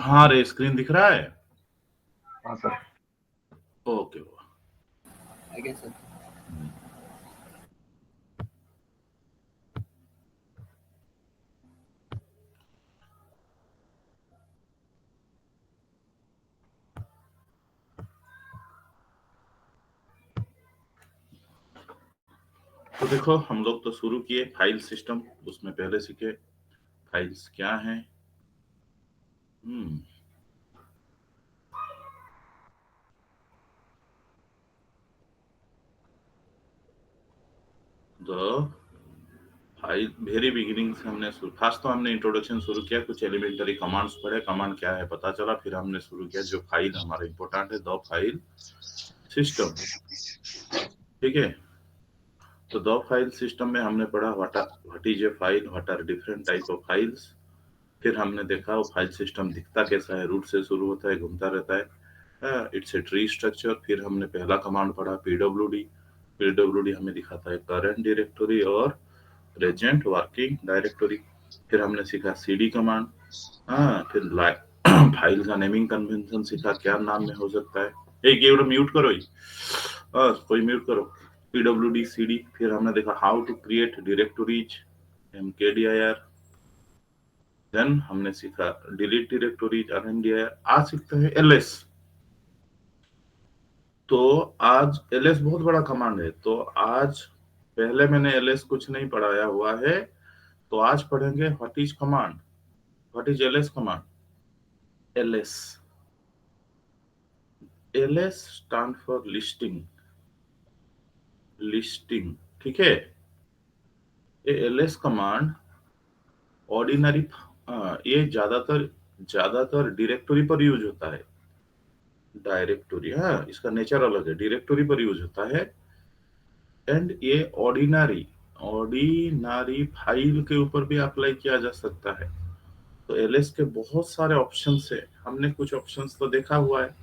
हाँ रे, स्क्रीन दिख रहा है? हाँ सर। ओके। आगे सर। तो देखो, हम लोग तो शुरू किए फाइल सिस्टम, उसमें पहले सीखे फाइल्स क्या हैं। फाइल वेरी बिगिनिंग से हमने फर्स्ट तो हमने इंट्रोडक्शन शुरू किया, कुछ एलिमेंटरी कमांड्स पढ़े, कमांड क्या है पता चला, फिर हमने शुरू किया जो फाइल हमारा इंपॉर्टेंट है, द फाइल सिस्टम। ठीक है, तो द फाइल सिस्टम में हमने पढ़ा what is a file, what are different type of files. फिर हमने देखा वो फाइल सिस्टम दिखता कैसा है, रूट से शुरू होता है, घूमता रहता है, इट्स ए ट्री स्ट्रक्चर। फिर हमने पहला कमांड पढ़ा पीडब्ल्यूडी। पीडब्ल्यूडी हमें दिखाता है करंट डायरेक्टरी और प्रेजेंट वर्किंग डायरेक्टरी। फिर हमने सीखा सीडी कमांड। फिर फाइल का नेमिंग कन्वेंशन सीखा, क्या नाम में हो सकता है। एक ये म्यूट करो ही, कोई म्यूट करो। PWD CD. फिर हमने देखा how to create directories, mkdir। Then हमने सीखा डिलीट डायरेक्टरीज, rmdir। आज सीखते हैं ls। तो आज ls बहुत बड़ा कमांड है, तो आज पहले मैंने ls कुछ नहीं पढ़ाया हुआ है, तो आज पढ़ेंगे what is command, what is ls command. ls stand for listing, listing. ठीक है, ये ls कमांड ऑर्डिनरी, ये ज्यादातर डायरेक्टरी पर यूज होता है। डायरेक्टरी, हाँ, इसका नेचर अलग है, डायरेक्टरी पर यूज होता है। एंड ये ऑर्डिनरी फाइल के ऊपर भी अप्लाई किया जा सकता है। तो ls के बहुत सारे ऑप्शंस है, हमने कुछ ऑप्शंस तो देखा हुआ है,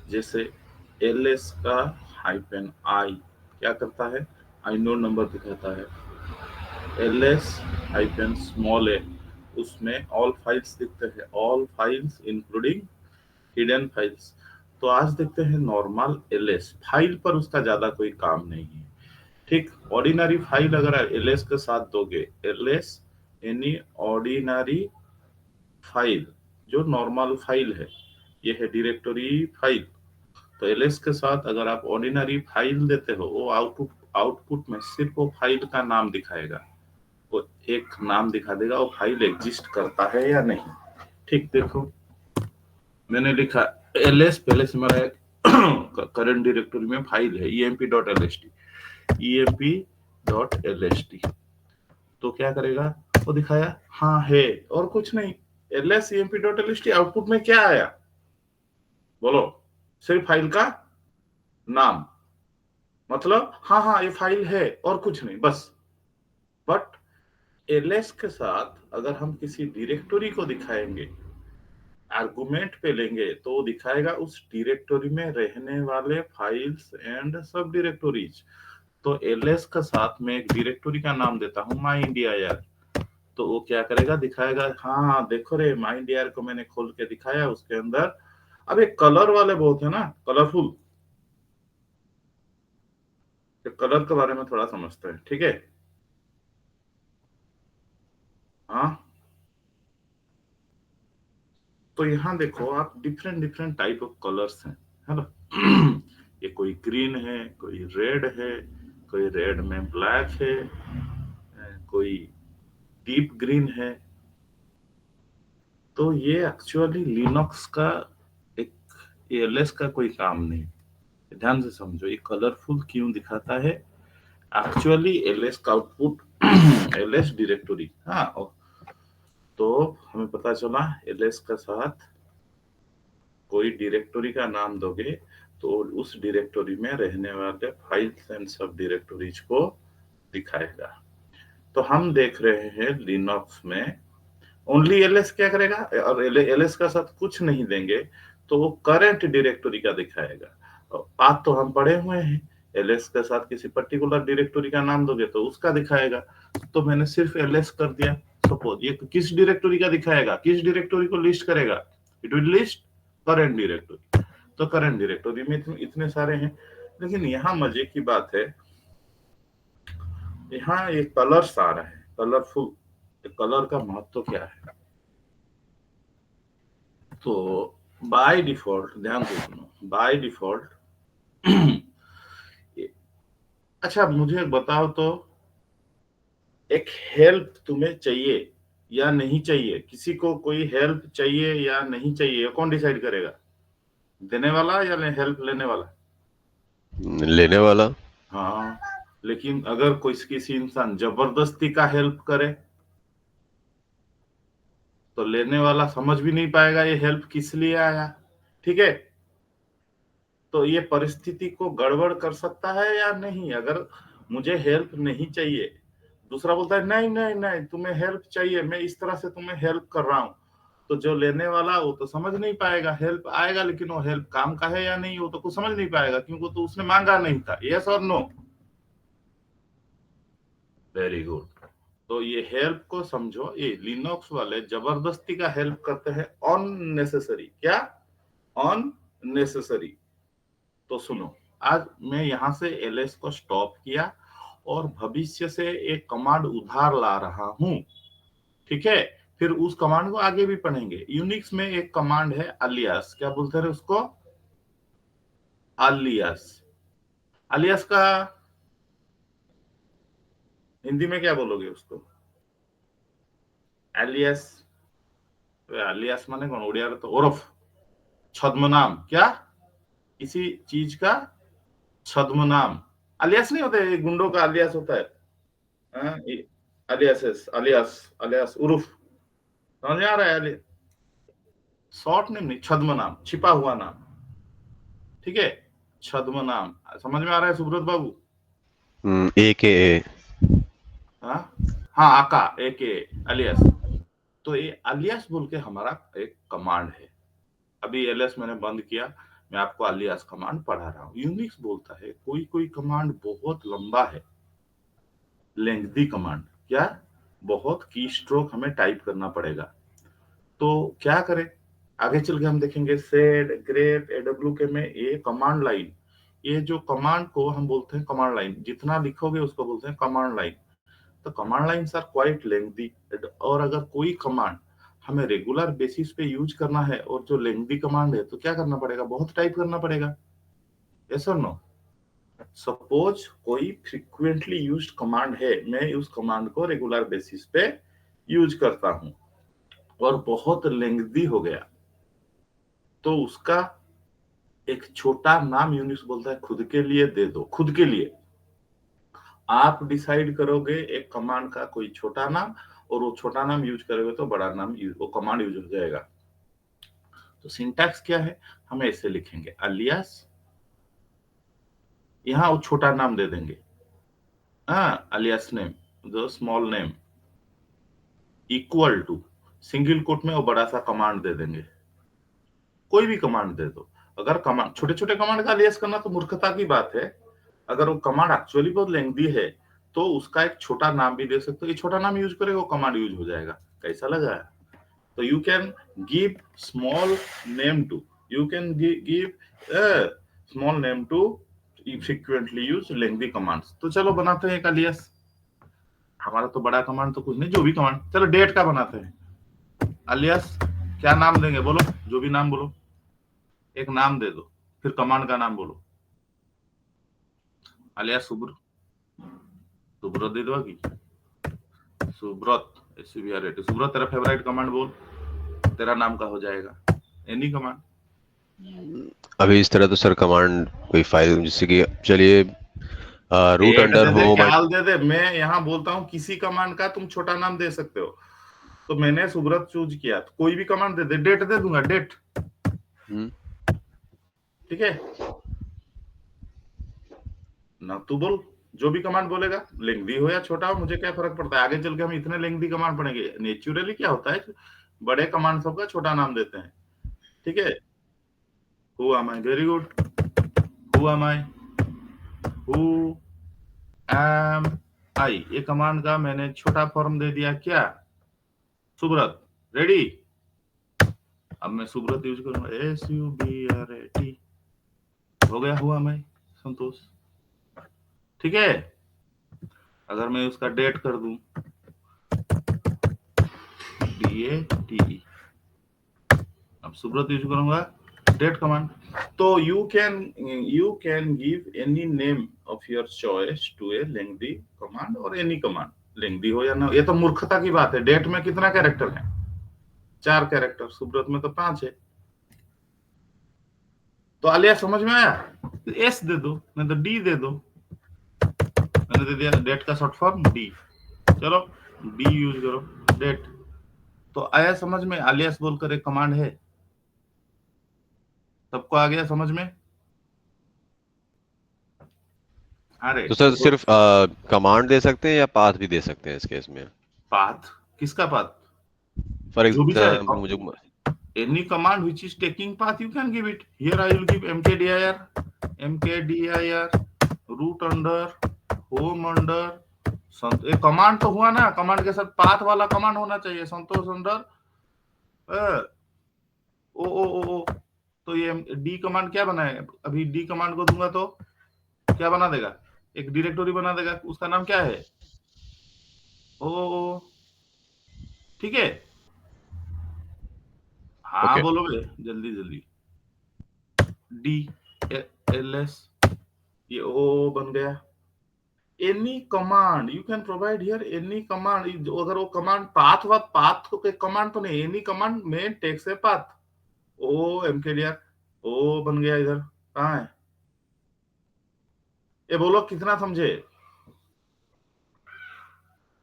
जैसे ls का -i क्या करता है, inode नंबर दिखाता है। ls-a उसमें ऑल फाइल्स दिखते हैं, all files including hidden files. तो आज देखते हैं नॉर्मल ls फाइल पर, उसका ज्यादा कोई काम नहीं है। ठीक, ऑर्डिनरी फाइल अगर ls के साथ दोगे, ls एनी ऑर्डिनरी फाइल, जो नॉर्मल फाइल है, ये है डायरेक्टरी फाइल। तो ls के साथ अगर आप ऑर्डिनरी फाइल देते हो, वो आउटपुट में सिर्फ वो फाइल का नाम दिखाएगा, वो एक नाम दिखा देगा, वो फाइल एग्जिस्ट करता है या नहीं। ठीक, देखो मैंने लिखा ls, पहले से मेरा करंट डायरेक्टरी में फाइल है emp.lst, emp.lst। तो क्या करेगा, वो दिखाया हाँ है, और कुछ नहीं। ls emp.lst आउटपुट में क्या आया, बोलो, सिर्फ फाइल का नाम, मतलब हाँ ये फाइल है और कुछ नहीं, बस। बट ls के साथ अगर हम किसी डायरेक्टरी को दिखाएंगे, आर्गुमेंट पे लेंगे, तो वो दिखाएगा उस डायरेक्टरी में रहने वाले फाइल्स एंड सब डायरेक्टरीज। तो ls का साथ में एक डायरेक्टरी का नाम देता हूँ myindir, तो वो क्या करेगा, दिखाएगा हाँ देखो रे, myindir को मैंने खोल के दिखाया, उसके अंदर अब एक कलर वाले बहुत है ना, कलरफुल। कलर के बारे में थोड़ा समझते हैं, ठीक है। हाँ, तो यहाँ देखो आप, डिफरेंट टाइप ऑफ कलर्स हैं, है ना। ये कोई ग्रीन है, कोई रेड है, कोई रेड में ब्लैक है, कोई डीप ग्रीन है। तो ये एक्चुअली लिनक्स का एक, ls का कोई काम नहीं, ध्यान से समझो ये कलरफुल क्यों दिखाता है। एक्चुअली ls का आउटपुट ls डायरेक्टरी, हाँ, तो हमें पता चला ls का साथ कोई डायरेक्टरी का नाम दोगे, तो उस डायरेक्टरी में रहने वाले फाइल्स एंड सब डायरेक्टरीज को दिखाएगा। तो हम देख रहे हैं लिनक्स में ओनली ls क्या करेगा, और ls का साथ कुछ नहीं देंगे तो वो करंट डायरेक्टरी का दिखाएगा। आज तो हम पढ़े हुए हैं, ls के साथ किसी पर्टिकुलर डायरेक्टरी का नाम दोगे तो उसका दिखाएगा। तो मैंने सिर्फ ls कर दिया। सपोज ये किस डायरेक्टरी का दिखाएगा, किस डायरेक्टरी को लिस्ट करेगा, it will list current directory. तो करंट डायरेक्टरी में इतने सारे हैं, लेकिन यहाँ मजे की बात है, यहाँ एक कलर्स आ रहा है, कलरफुल। कलर का महत्व क्या है? तो बाय डिफॉल्ट, ध्यान से सुनो, बाय डिफॉल्ट अच्छा मुझे बताओ तो, एक हेल्प तुम्हें चाहिए या नहीं चाहिए? किसी को कोई हेल्प चाहिए या नहीं चाहिए, कौन डिसाइड करेगा? देने वाला या हेल्प लेने वाला? लेने वाला। हाँ, लेकिन अगर कोई किसी इंसान जबरदस्ती का हेल्प करे तो लेने वाला समझ भी नहीं पाएगा ये हेल्प किस लिए आया। ठीक है, तो ये परिस्थिति को गड़बड़ कर सकता है या नहीं? अगर मुझे हेल्प नहीं चाहिए, दूसरा बोलता है नहीं नहीं नहीं तुम्हें हेल्प चाहिए, मैं इस तरह से तुम्हें हेल्प कर रहा हूं, तो जो लेने वाला वो तो समझ नहीं पाएगा, हेल्प आएगा लेकिन वो हेल्प काम का है या नहीं वो तो कुछ समझ नहीं पाएगा, क्योंकि तो उसने मांगा नहीं था। यस और नो? Very good. तो ये हेल्प को समझो, ये लिनक्स वाले जबरदस्ती का हेल्प करते हैं, अननेसेसरी। क्या? अननेसेसरी। तो सुनो, आज मैं यहां से एलएस को स्टॉप किया और भविष्य से एक कमांड उधार ला रहा हूं। ठीक है, फिर उस कमांड को आगे भी पढ़ेंगे। यूनिक्स में एक कमांड है अलियास, क्या बोलते हैं उसको? अलियास। अलियास का हिंदी में क्या बोलोगे उसको? एलियास, अलियास माने कौन? उड़िया तो उर्फ, छद्म नाम। क्या? किसी चीज का छद्म नाम। अलियास नहीं होता है, गुंडों का अलियास होता है। अलियास, अलियास, अलियास उर्फ, समझ में आ रहा है? शॉर्ट नेम नहीं, छद्म नाम, छिपा हुआ नाम। ठीक है, छद्म नाम। समझ में आ रहा है सुब्रत बाबू? AKA। हाँ हाँ, आका, एके, अलियास। तो ये अलियास बोल के हमारा एक कमांड है। अभी एलएस मैंने बंद किया, मैं आपको अलियास कमांड पढ़ा रहा हूँ। यूनिक्स बोलता है कोई कोई कमांड बहुत लंबा है, लेंथी कमांड। क्या? बहुत की स्ट्रोक हमें टाइप करना पड़ेगा। तो क्या करें? आगे चल के हम देखेंगे। सेड, ग्रेप, एडब्ल्यूके में ये कमांड लाइन, ये जो कमांड को हम बोलते हैं कमांड लाइन, जितना लिखोगे उसको बोलते हैं कमांड लाइन। तो command lines are quite lengthy. और अगर कोई कमांड हमें रेगुलर बेसिस पे यूज करना है और जो लेंथी कमांड है, तो क्या करना पड़ेगा? बहुत टाइप करना पड़ेगा। यस और नो? सपोज कोई फ्रीक्वेंटली यूज्ड कमांड है, मैं उस कमांड को रेगुलर बेसिस पे यूज करता हूं और बहुत लेंथी हो गया, तो उसका एक छोटा नाम यूनिक्स बोलता है खुद के लिए दे दो। खुद के लिए आप डिसाइड करोगे एक कमांड का कोई छोटा नाम, और वो छोटा नाम यूज करोगे तो बड़ा नाम वो कमांड यूज हो जाएगा। तो सिंटैक्स क्या है? हम ऐसे लिखेंगे अलियास, यहां वो छोटा नाम दे देंगे, अलियास नेम, जो small name, equal to, single quote में वो बड़ा सा कमांड दे देंगे। कोई भी कमांड दे दो। अगर कमांड, छोटे छोटे कमांड का अलियास करना तो मूर्खता की बात है। अगर वो कमांड एक्चुअली बहुत लेंथी है तो उसका एक छोटा नाम भी दे सकते हो, ये छोटा नाम यूज करेगा वो कमांड यूज हो जाएगा। कैसा लगा? तो you can give small name to, you can give small name to frequently use lengthy commands. तो चलो बनाते हैं एक अलियास। हमारा तो बड़ा कमांड तो कुछ नहीं, जो भी कमांड, चलो डेट का बनाते हैं अलियास। क्या नाम देंगे बोलो? जो भी नाम बोलो, एक नाम दे दो, फिर कमांड का नाम बोलो। अलियास सुब्रत, सुब्रत दे दो कि सुब्रत, सुब्रत तेरा फेवरेट कमांड बोल, तेरा नाम का हो जाएगा एनी कमांड। अभी इस तरह तो सर कमांड कोई फाइल, जैसे कि चलिए रूट डेट अंडर दे दे, होम। काल दे दे। मैं यहाँ बोलता हूँ किसी कमांड का तुम छोटा नाम दे सकते हो, तो मैंने सुब्रत चूज किया, तो कोई भी कमांड दे दे, डेट दे दूंगा, डेट। ठीक है ना? तू बोल, जो भी कमांड बोलेगा, लेंथी हो या छोटा हो, मुझे क्या फर्क पड़ता है? आगे चल के हम इतने लेंथी कमांड पढ़ेंगे। नेचुरली क्या होता है, बड़े कमांड सबका छोटा नाम देते हैं। ठीक है, who am I, very good, who am I, who am I, ये कमांड का मैंने छोटा फॉर्म दे दिया। क्या सुब्रत? रेडी? अब मैं सुब्रत यूज करूंगा, SUBRAT, हो गया, हुआ मैं संतोष। ठीक है, अगर मैं उसका डेट कर दूं DATE, अब सुब्रत यूज करूंगा डेट कमांड। तो you can give any name of your choice to a lengthy command और एनी कमांड, लेंथी हो या ना। ये तो मूर्खता की बात है। डेट में कितना कैरेक्टर है? 4 कैरेक्टर, सुब्रत में तो 5 है। तो आलिया समझ में आया? एस दे दो, नहीं तो डी दे दो। मैंने दे दिया डेट का शॉर्ट फॉर्म डी, चलो डी यूज करो डेट। तो आया समझ में? आलियास बोलकर एक कमांड है, सबको आ गया समझ में? अरे तो सर सिर्फ कमांड दे सकते हैं या पाथ भी दे सकते हैं इस केस में? पाथ, किसका पाथ? फॉर जो भी चाहे, एग्जाम्पल मुझे any command which is taking path you can give it. Here I will give mkdir root under home under एक कमांड तो हुआ ना, कमांड के साथ पाथ वाला कमांड होना चाहिए। संतोष अंडर ओ। तो ये डी कमांड क्या बनाए? अभी डी कमांड को दूंगा तो क्या बना देगा? एक डायरेक्टरी बना देगा, उसका नाम क्या है? ओ। ठीक है, हाँ Okay. बोलोगे जल्दी जल्दी। डी एल एस, ये ओ बन गया। Any command you can provide here, any command. अगर वो कमांड पाथ को कमांड तो नहीं, एनी कमांड में टेक्स्ट है पाथ। ओ mkdir ओ बन गया। इधर कहाँ है? ये बोलो कितना समझे?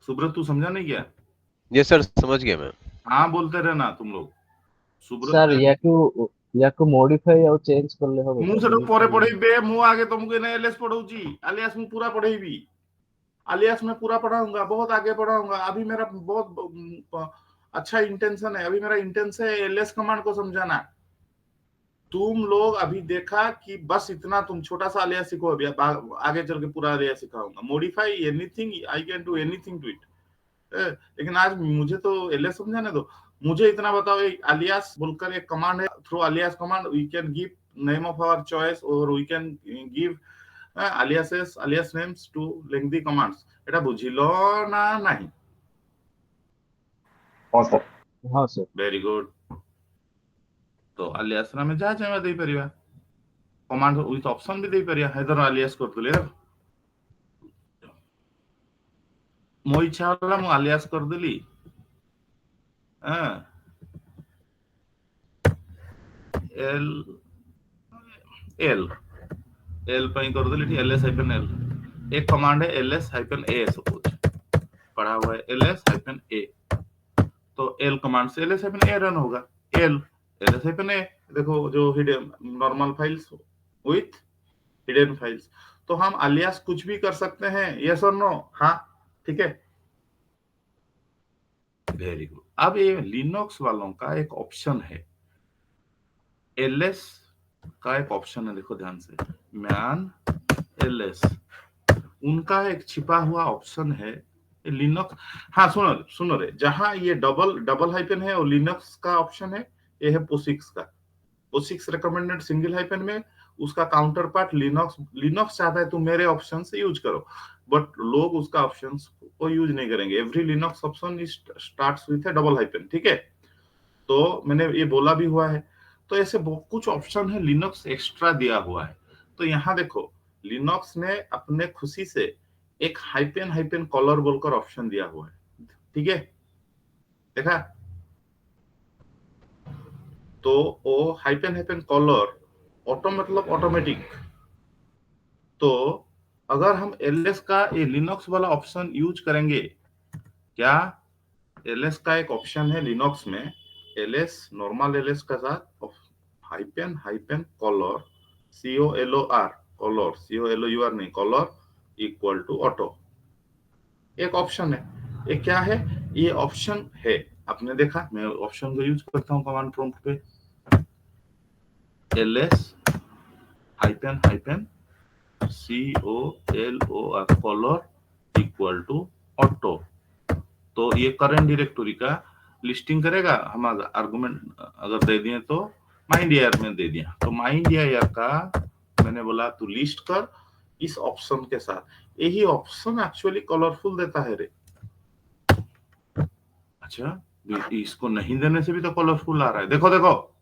सुब्रत तू समझा नहीं क्या? ये सर समझ गया मैं। हाँ बोलते रहना तुम लोग। सुब्रत सर याकू मॉडिफाई और चेंज कर ले मुझे तो परे पढ़े बे मुंह आगे तुमको नहीं एलएस पढ़ाऊची, अलियास में पूरा पढ़े भी, अलियास में पूरा पढ़ाऊंगा, बहुत आगे पढ़ाऊंगा। अभी मेरा बहुत अच्छा इंटेंशन है, अभी मेरा इंटेंशन है एलएस कमांड को समझाना। तुम लोग अभी देखा कि बस इतना तुम छोटा सा अलियास सीखो, अभी आगे चल के पूरा अलियास सिखाऊंगा। Modify anything, I can do anything to it. लेकिन आज मुझे तो एलएस समझाने दो। मुझे इतना बताओ, अलियास बोलकर एक कमांड है, through alias command we can give name of our choice और we can give alias names to lengthy commands। এটা বুঝিলো না নাই? हाँ सर। Very good. तो alias ଆମେ ଯାହା ଚାହିଁବା ଦେଇପାରିବା, କମାଣ୍ଡ ୱିଥ ଅପସନ ବି ଦେଇପାରିବା। ହେଦର alias କରିଦେଲି, ମୋ ଇଚ୍ଛା ହେଲା ମୁଁ alias କରିଦେଲି एल ପାଇଁ କରିଦେଲି ls-l। एक कमांड है ls-a, सपोज पढ़ा हुआ है ls-a, तो एल कमांड से ls-a रन होगा। ls-a देखो जो hidden normal files with hidden files. तो हम अलियास कुछ भी कर सकते हैं, यस और नो? हाँ ठीक है, वेरी गुड। अब ये लिनक्स वालों का एक ऑप्शन है, ls का एक ऑप्शन है, देखो ध्यान से, मैन ls, उनका एक छिपा हुआ ऑप्शन है लिनक्स। हाँ सुनो रे, जहां ये डबल हाइफन है और लिनक्स का ऑप्शन है, ये है पोसिक्स का। पोसिक्स रिकमेंडेड सिंगल हाइफन में, उसका काउंटर पार्ट लिनक्स चाहता है तुम मेरे ऑप्शन से यूज करो, बट लोग उसका ऑप्शन को यूज नहीं करेंगे। Every Linux option starts with A double hyphen, ठीक है? तो मैंने ये बोला भी हुआ है। तो ऐसे कुछ ऑप्शन है लिनक्स एक्स्ट्रा दिया हुआ है। तो यहाँ देखो, लिनक्स ने अपने खुशी से एक हाइफन कॉलर बोलकर ऑप्शन दिया हुआ है, ठीक है? देखा? तो वो हाइफन कॉलर ऑटो मतलब ऑटोमेटिक। तो अगर हम एलएस का ये लिनक्स वाला ऑप्शन यूज करेंगे, क्या एलएस का एक ऑप्शन है लिनक्स में, एलएस नॉर्मल एलएस का साथ hyphen colour COLOR colour, COLOUR नहीं, कॉलर इक्वल टू ऑटो, एक ऑप्शन है। ये क्या है? ये ऑप्शन है, आपने देखा मैं ऑप्शन को यूज करता हूं कमांड प्रॉम्प्ट पे, ls hyphen COLOR colour equal to auto. तो ये करंट डायरेक्टरी का लिस्टिंग करेगा, हम आर्गुमेंट अगर दे दिए तो माइंड ईयर में दे दिया, तो माइंड ईयर का मैंने बोला तू लिस्ट कर इस ऑप्शन के साथ। यही ऑप्शन एक्चुअली कलरफुल देता है रे। अच्छा, इसको नहीं देने से भी तो कलरफुल आ रहा है, देखो देखो,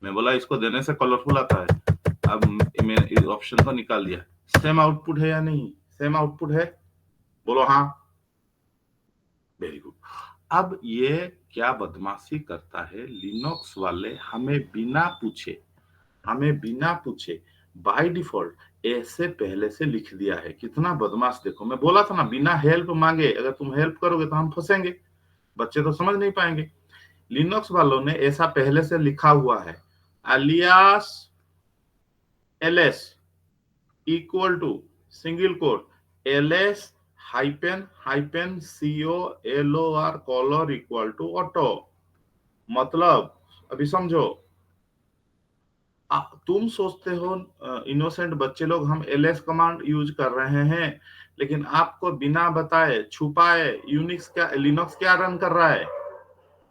मैं बोला इसको देने से कलरफुल आता है। अब मैं ऑप्शन को निकाल दिया, सेम आउटपुट है या नहीं? सेम आउटपुट है, बोलो हाँ। Very good. अब ये क्या बदमाशी करता है, लिनक्स वाले हमें बिना पूछे बाय डिफॉल्ट ऐसे पहले से लिख दिया है। कितना बदमाश, देखो मैं बोला था ना, बिना हेल्प मांगे अगर तुम हेल्प करोगे तो हम फंसेंगे, बच्चे तो समझ नहीं पाएंगे। लिनक्स वालों ने ऐसा पहले से लिखा हुआ है, alias ls equal to single quote ls hyphen color colour equal to auto. मतलब अभी समझो, तुम सोचते हो इनोसेंट बच्चे लोग हम ls कमांड यूज कर रहे हैं, लेकिन आपको बिना बताए छुपाए लिनक्स क्या रन कर रहा है,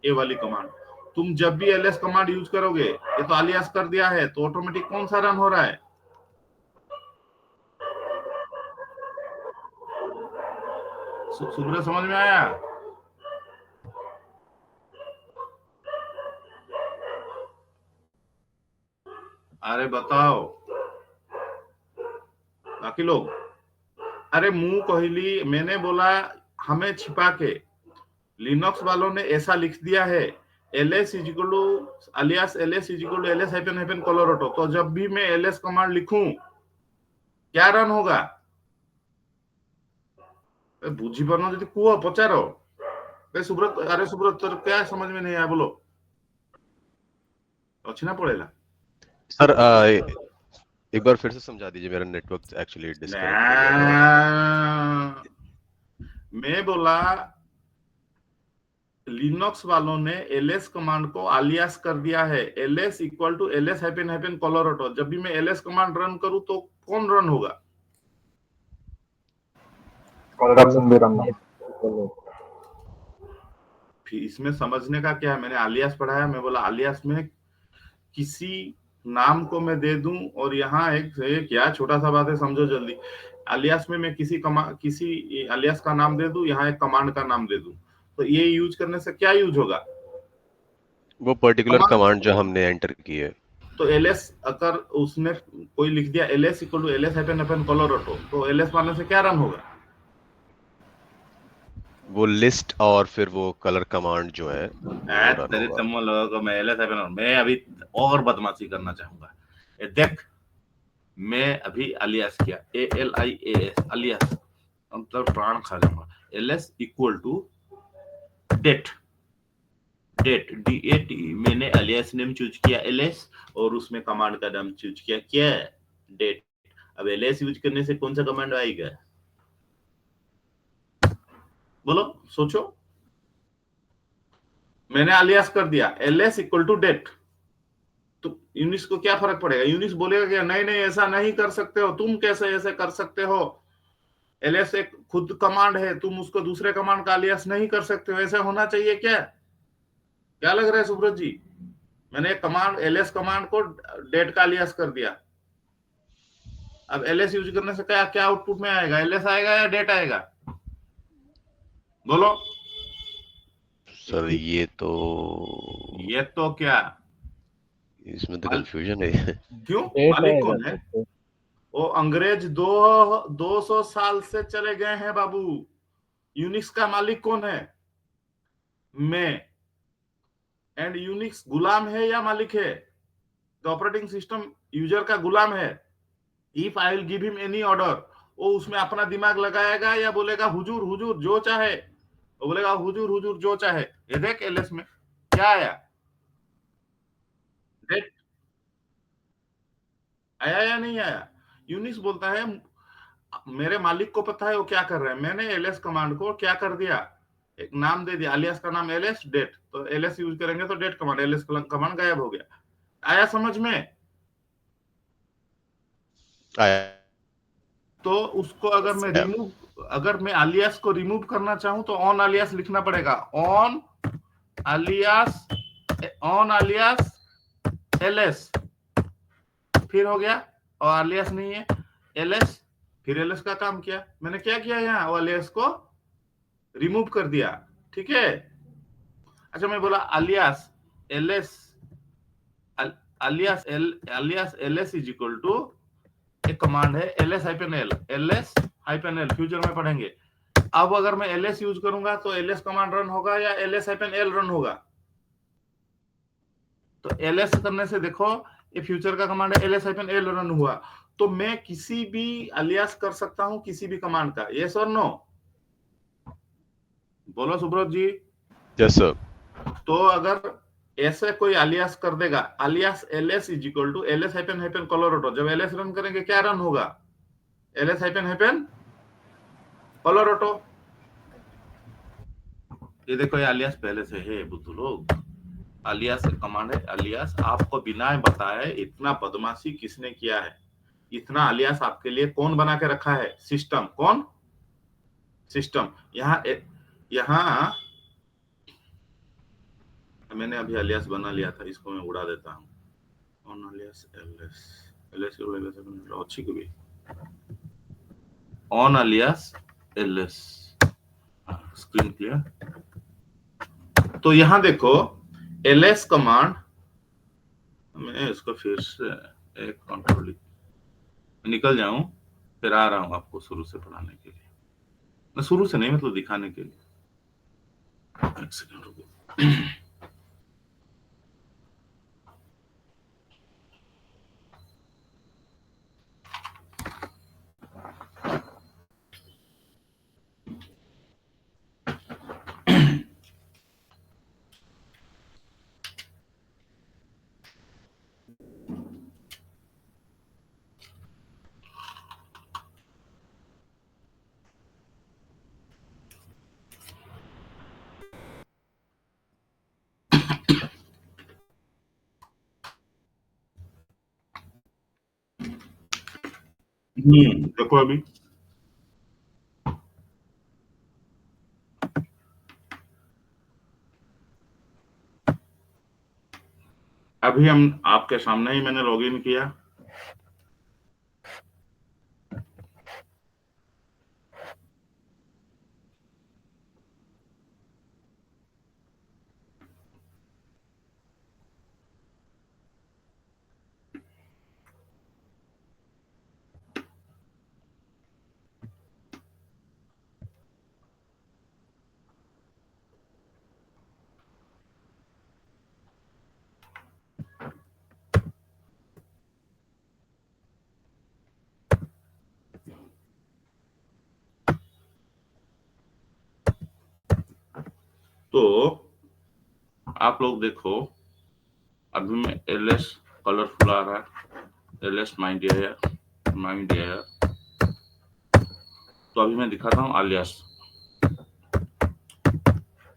ये वाली कमांड। तुम जब भी ls कमांड यूज करोगे, ये तो alias कर दिया है, तो ऑटोमेटिक कौन सा रन हो रहा है? सुब्रत, समझ में आया? अरे बताओ बाकी लोग। अरे मुंह कहली, मैंने बोला हमें छिपा के लिनक्स वालों ने ऐसा लिख दिया है, ls equal to alias ls equal to ls hyphen hyphen colour auto. तो जब भी मैं ls कमांड लिखूं क्या रन होगा? बुझी पानो यदि कुह पचारो। सुब्रत, अरे सुब्रत तो क्या समझ में नहीं आया, बोलो। अच्छी ना पड़ेगा सर एक बार फिर से समझा दीजिए, मेरा नेटवर्क एक्चुअली डिस्कनेक्ट हो गया था। मैं बोला लिनक्स वालों ने ls कमांड को alias कर दिया है, ls equal to ls hyphen hyphen colour auto. जब भी मैं ls कमांड रन करूं तो कौन रन होगा? फिर इसमें समझने का क्या है, मैंने alias पढ़ाया, मैं बोला alias में किसी नाम को मैं दे दूं, और यहाँ एक क्या छोटा सा बात है, समझो जल्दी। alias में मैं किसी alias का नाम दे दूं, यहाँ एक कमांड का नाम दे दूं, तो ये यूज करने से क्या यूज होगा? वो पर्टिकुलर कमांड जो हमने एंटर की है। तो ls अगर उसने कोई लिख दिया ls equal to ls hyphen hyphen colour auto, तो ls मारने से क्या रन होगा? वो लिस्ट और फिर वो कलर कमांड जो है तेरे तम्मो लोगों को मैं ls हाइपेन, मैं अभी और बदमाशी करना चाहूंगा। देख, मैं अभी alias किया, alias alias, मतलब प्राण खा जाऊंगा। ls equal to date DAT, मैंने alias नेम चूज किया ls, और उसमें कमांड का नाम चूज किया क्या? डेट। अब ls यूज करने से कौन सा कमांड आएगा? बोलो, सोचो। मैंने alias कर दिया ls इक्वल टू डेट, तो यूनिक्स को क्या फर्क पड़ेगा? यूनिक्स बोलेगा क्या? नहीं नहीं, ऐसा नहीं कर सकते हो, तुम कैसे ऐसे कर सकते हो? ls एक खुद कमांड है, तुम उसको दूसरे कमांड का alias नहीं कर सकते हो, ऐसा होना चाहिए क्या? क्या लग रहा है सुब्रत जी? मैंने कमांड ls कमांड को डेट का alias कर दिया। अब ls यूज करने से क्या क्या आउटपुट में आएगा? ls आएगा या डेट आएगा? बोलो सर। ये तो क्या, इसमें तो कंफ्यूजन है। क्यों? मालिक कौन है? वो अंग्रेज 200 साल से चले गए हैं बाबू। यूनिक्स का मालिक कौन है? मैं। एंड यूनिक्स गुलाम है या मालिक है? द ऑपरेटिंग सिस्टम यूजर का गुलाम है। If I will give him any order, वो उसमें अपना दिमाग लगाएगा या बोलेगा हुजूर हुजूर जो चाहे? वो बोलेगा हुजूर हुजूर जो चाहे। ये देख एलएस में क्या आया, डेट आया या नहीं आया? यूनिक्स बोलता है मेरे मालिक को पता है वो क्या कर रहे हैं, मैंने एलएस कमांड को क्या कर दिया, एक नाम दे दिया, alias का नाम एलएस डेट, तो एलएस यूज करेंगे तो डेट कमांड, एलएस कमांड गायब हो गया। आया समझ में? आया। तो उसको अगर मैं alias को रिमूव करना चाहूं तो ऑन alias लिखना पड़ेगा, on alias on alias LS, फिर हो गया और अलियास नहीं है एलएस, फिर एलएस का काम किया मैंने, क्या किया यहाँ, वो अलियास को रिमूव कर दिया, ठीक है। अच्छा मैं बोला alias LS, alias LS is equal to, एक कमांड है LS hyphen L, LS hyphen L future में पढ़ेंगे। अब अगर मैं एलएस यूज करूंगा तो एलएस कमांड रन होगा या एलएस हाइफन एल रन होगा? तो एलएस करने से देखो ये फ्यूचर का कमांड है, एलएस हाइफन एल रन हुआ, तो मैं किसी भी अलियास कर सकता हूं किसी भी कमांड का, यस और नो? बोलो सुब्रत जी। Yes sir. तो अगर ऐसे कोई अलियास कर देगा, alias LS is equal to LS hyphen hyphen color auto, जब एलएस रन करेंगे क्या रन होगा? LS hyphen hyphen color auto. ये देखो ये अलियास पहले से है बुद्धू लोग, अलियास कमांड है, अलियास आपको बिना बताए इतना बदमाशी किसने किया है? इतना अलियास आपके लिए कौन बना के रखा है? सिस्टम। कौन? सिस्टम। यहाँ मैंने अभी अलियास बना लिया था, इसको मैं उड़ा देता हूँ। ऑन अलियास एलएस, एलएस अच्छी को भी on alias LS, screen clear. तो यहाँ देखो एलएस कमांड, मैं इसको फिर से एक कंट्रोल निकल जाऊं, फिर आ रहा हूं आपको शुरू से पढ़ाने के लिए, मैं शुरू से नहीं मतलब दिखाने के लिए। एक सेकंड रुको। देखो अभी हम आपके सामने ही मैंने लॉगिन किया, तो आप लोग देखो अभी मैं एलएस कलरफुल आ रहा है, एलएस माइंड डियर, तो अभी मैं दिखाता हूँ अलियास।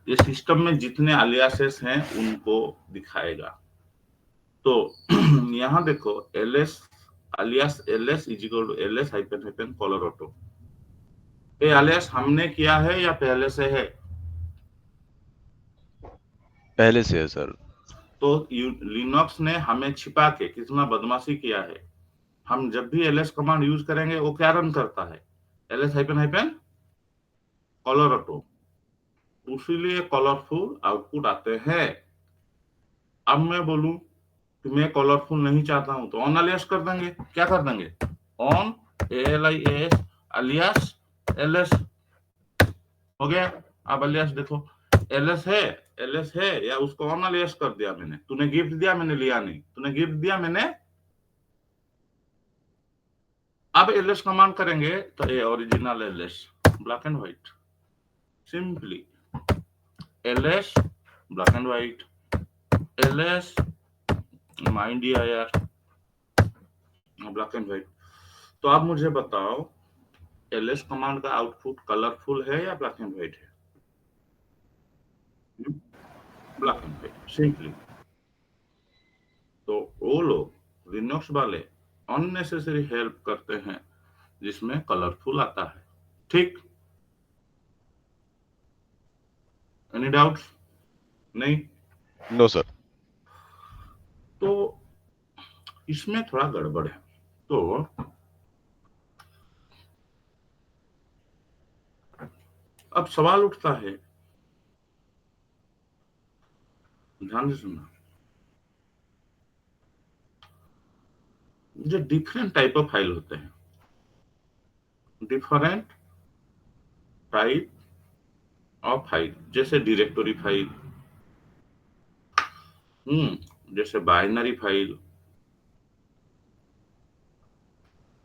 ये सिस्टम में जितने अलियासेस हैं उनको दिखाएगा। तो यहाँ देखो LS alias LS is equal to LS hyphen hyphen color auto, ये अलियास हमने किया है या पहले से है? पहले से है सर। तो लिनक्स ने हमें छिपा के कितना बदमाशी किया है, हम जब भी एलएस कमांड यूज करेंगे वो क्या रन करता है? एलएस हाइफन हाइफन कोलोरेटो, इसीलिए कलरफुल आउटपुट आते हैं। अब मैं बोलूं कि मैं कलरफुल नहीं चाहता हूं तो ऑन अलियास कर देंगे, क्या कर देंगे? ऑन एलियास अलियास एलएस हो गया। अब अलियास देखो एलएस है या उसको ऑन अलियास कर दिया मैंने, तूने गिफ्ट दिया मैंने लिया नहीं, तूने गिफ्ट दिया मैंने। अब एलएस कमांड करेंगे तो ये original LS black and white, simply LS black and white, LS mind dear black and white. तो आप मुझे बताओ एलएस कमांड का आउटपुट कलरफुल है या ब्लैक एंड व्हाइट है? Black and white simply. तो वो लोग लिनक्स वाले अननेसेसरी हेल्प करते हैं जिसमें कलरफुल आता है, ठीक? Any doubts? नहीं? No sir. तो इसमें थोड़ा गड़बड़ है। तो अब सवाल उठता है, ध्यान से सुनना, जो डिफरेंट टाइप ऑफ फाइल होते हैं, डिफरेंट टाइप ऑफ फाइल, जैसे डायरेक्टरी फाइल, जैसे बाइनरी फाइल,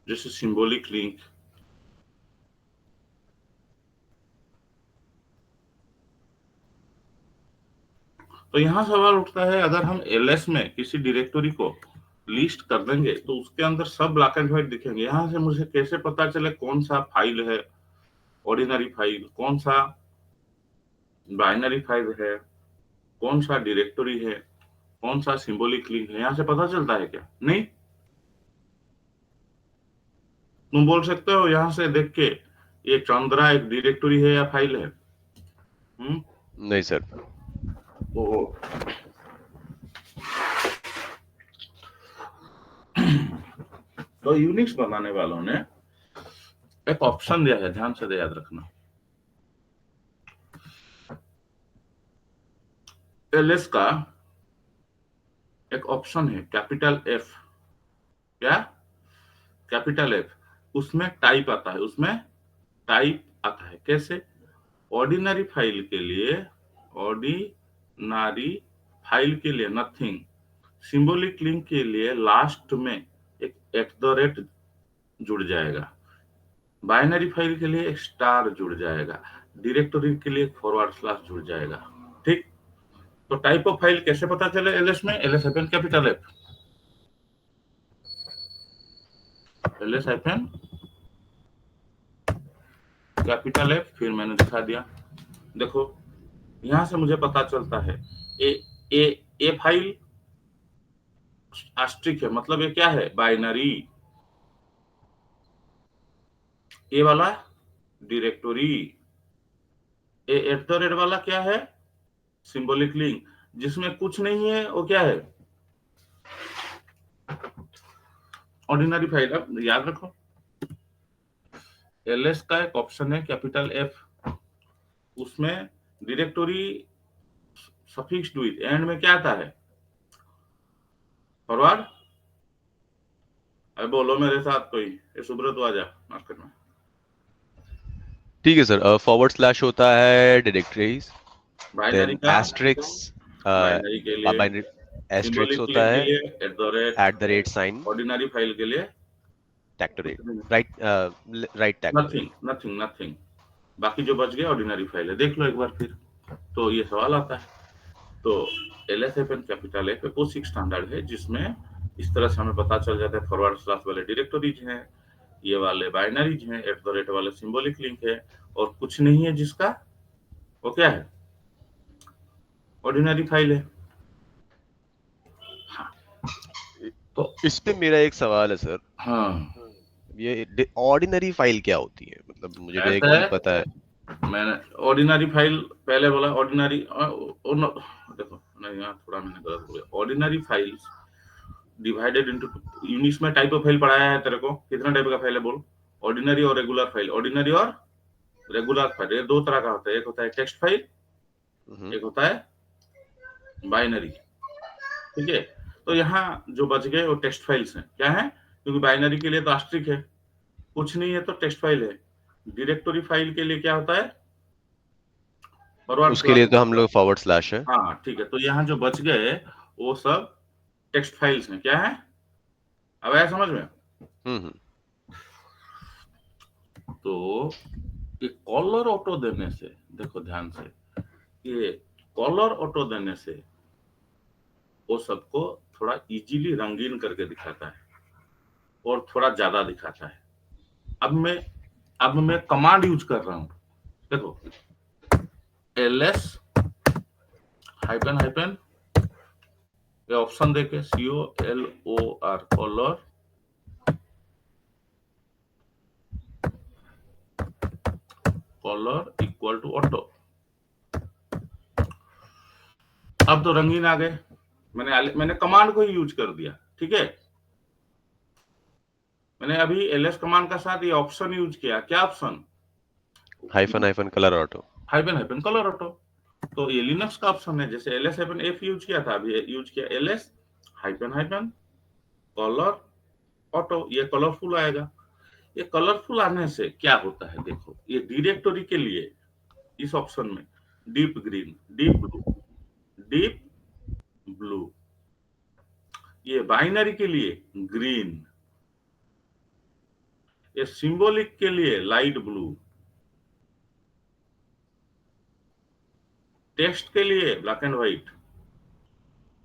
जैसे सिंबॉलिक लिंक, तो यहां सवाल उठता है, अगर हम एलएस में किसी डायरेक्टरी को लिस्ट कर देंगे तो उसके अंदर सब ब्लैक एंड व्हाइट दिखेंगे। यहां से मुझे कैसे पता चले कौन सा फाइल है ऑर्डिनरी फाइल, कौन सा बाइनरी फाइल है, कौन सा डायरेक्टरी है, कौन सा सिंबॉलिक लिंक है? यहां से पता चलता है क्या? नहीं। तुम बोल सकते हो यहां से देख के ये चंद्रा एक डायरेक्टरी है या फाइल है? नहीं सर। तो तो यूनिक्स बनाने वालों ने एक ऑप्शन दिया है, ध्यान से याद रखना। एलएस का एक ऑप्शन है कैपिटल एफ। क्या? Capital F. उसमें टाइप आता है, उसमें टाइप आता है। कैसे? ऑर्डिनरी फाइल के लिए, ऑर्डिनरी फाइल के लिए नथिंग, सिंबॉलिक लिंक के लिए लास्ट में एक एट द रेट जुड़ जाएगा, बाइनरी फाइल के लिए एक स्टार जुड़ जाएगा, डायरेक्टरी के लिए फॉरवर्ड स्लैश जुड़ जाएगा। ठीक? तो टाइप ऑफ फाइल कैसे पता चले एलएस में? LS hyphen capital F, LS hyphen capital F, फिर मैंने दिखा दिया। देखो यहां से मुझे पता चलता है ए ए ए फाइल आस्ट्रिक है, मतलब ये क्या है? बाइनरी। ए वाला directory, A eight the rate वाला क्या है? Symbolic link. जिसमें कुछ नहीं है वो क्या है? Ordinary file. अब याद रखो, एलएस का एक ऑप्शन है कैपिटल एफ, उसमें डायरेक्टरी सफिक्स विद एंड में क्या आता है? फॉरवर्ड। अरे बोलो मेरे साथ कोई, ये सुब्रत आ जा मार्केट में। ठीक है सर। फॉरवर्ड स्लैश होता है डायरेक्टरीज, बाइनरी देन का, एस्ट्रिक्स, बाइनरी के लिए, बाइनरी एस्ट्रिक्स सिंबॉलिक होता लिंक के है लिए at the rate, at the rate sign, ordinary file के लिए टैक्टोरेट, राइट, राइट टैक्टोरेट। Nothing nothing nothing. बाकी जो बच गया ऑर्डिनरी फाइल है, देख लो एक बार फिर। तो ये सवाल आता है। तो एलएसएफएन कैपिटल एफ एक पोसिक स्टैंडर्ड है जिसमें इस तरह से हमें पता चल जाता है फॉरवर्ड स्लैश वाले डायरेक्टरीज हैं, ये वाले बाइनरीज हैं, एट द रेट वाले सिंबॉलिक लिंक है, और कुछ नहीं है जिसका वो क्या है? ऑर्डिनरी फाइल है। हाँ। तो इस पे मेरा एक सवाल है सर, हाँ, ये ऑर्डिनरी फाइल क्या होती है? मतलब मुझे ऐसा डायरेक्टली है, पता है। मैंने ऑर्डिनरी फाइल पहले बोला, ऑर्डिनरी देखो नहीं, यहाँ थोड़ा मैंने गलत बोला। Ordinary files divided into, Unix में टाइप ऑफ फाइल पढ़ाया है तेरे को, कितना टाइप का फाइल है बोल? ऑर्डिनरी और रेगुलर फाइल। ऑर्डिनरी और रेगुलर फाइल ये दो तरह का होता है, एक होता है टेक्स्ट फाइल, एक होता है बाइनरी। ठीक है? तो यहाँ जो बच गए वो टेक्स्ट फाइल्स हैं। क्या है? क्योंकि बाइनरी के लिए तो आस्ट्रिक है, कुछ नहीं है तो टेक्स्ट फाइल है। डायरेक्टरी फाइल के लिए क्या होता है? फॉरवर्ड उसके लिए स्लैश। तो हम लोग फॉरवर्ड स्लैश है। हाँ ठीक है, तो यहाँ जो बच गए वो सब टेक्स्ट फाइल्स हैं। क्या है? अब आया समझ में? हम्म। तो ये कॉलर ऑटो देने से, देखो ध्यान से, ये कॉलर ऑटो देने से वो सबको थोड़ा इजीली रंगीन करके दिखाता है और थोड़ा ज्यादा दिखाता है। अब मैं कमांड यूज कर रहा हूं। देखो ls हाइपन हाइपन, ये ऑप्शन देके COLOR colour, colour equal to auto. अब तो रंगीन आ गए, मैंने कमांड को ही यूज कर दिया, ठीक है। मैंने अभी ls कमांड का साथ ये ऑप्शन यूज किया, क्या option? Hyphen colour auto. Hyphen colour auto. तो ये लिनक्स का ऑप्शन है, जैसे ls-f यूज किया था, अभी यूज किया ls हाइफन कलर ऑटो, ये कलरफुल आएगा। ये कलरफुल आने से क्या होता है, देखो ये डायरेक्टरी के लिए इस ऑप्शन में डीप ग्रीन, डीप ब्लू, ये बाइनरी के लिए ग्रीन, ये सिंबॉलिक के लिए लाइट ब्लू, टेक्स्ट के लिए ब्लैक एंड व्हाइट,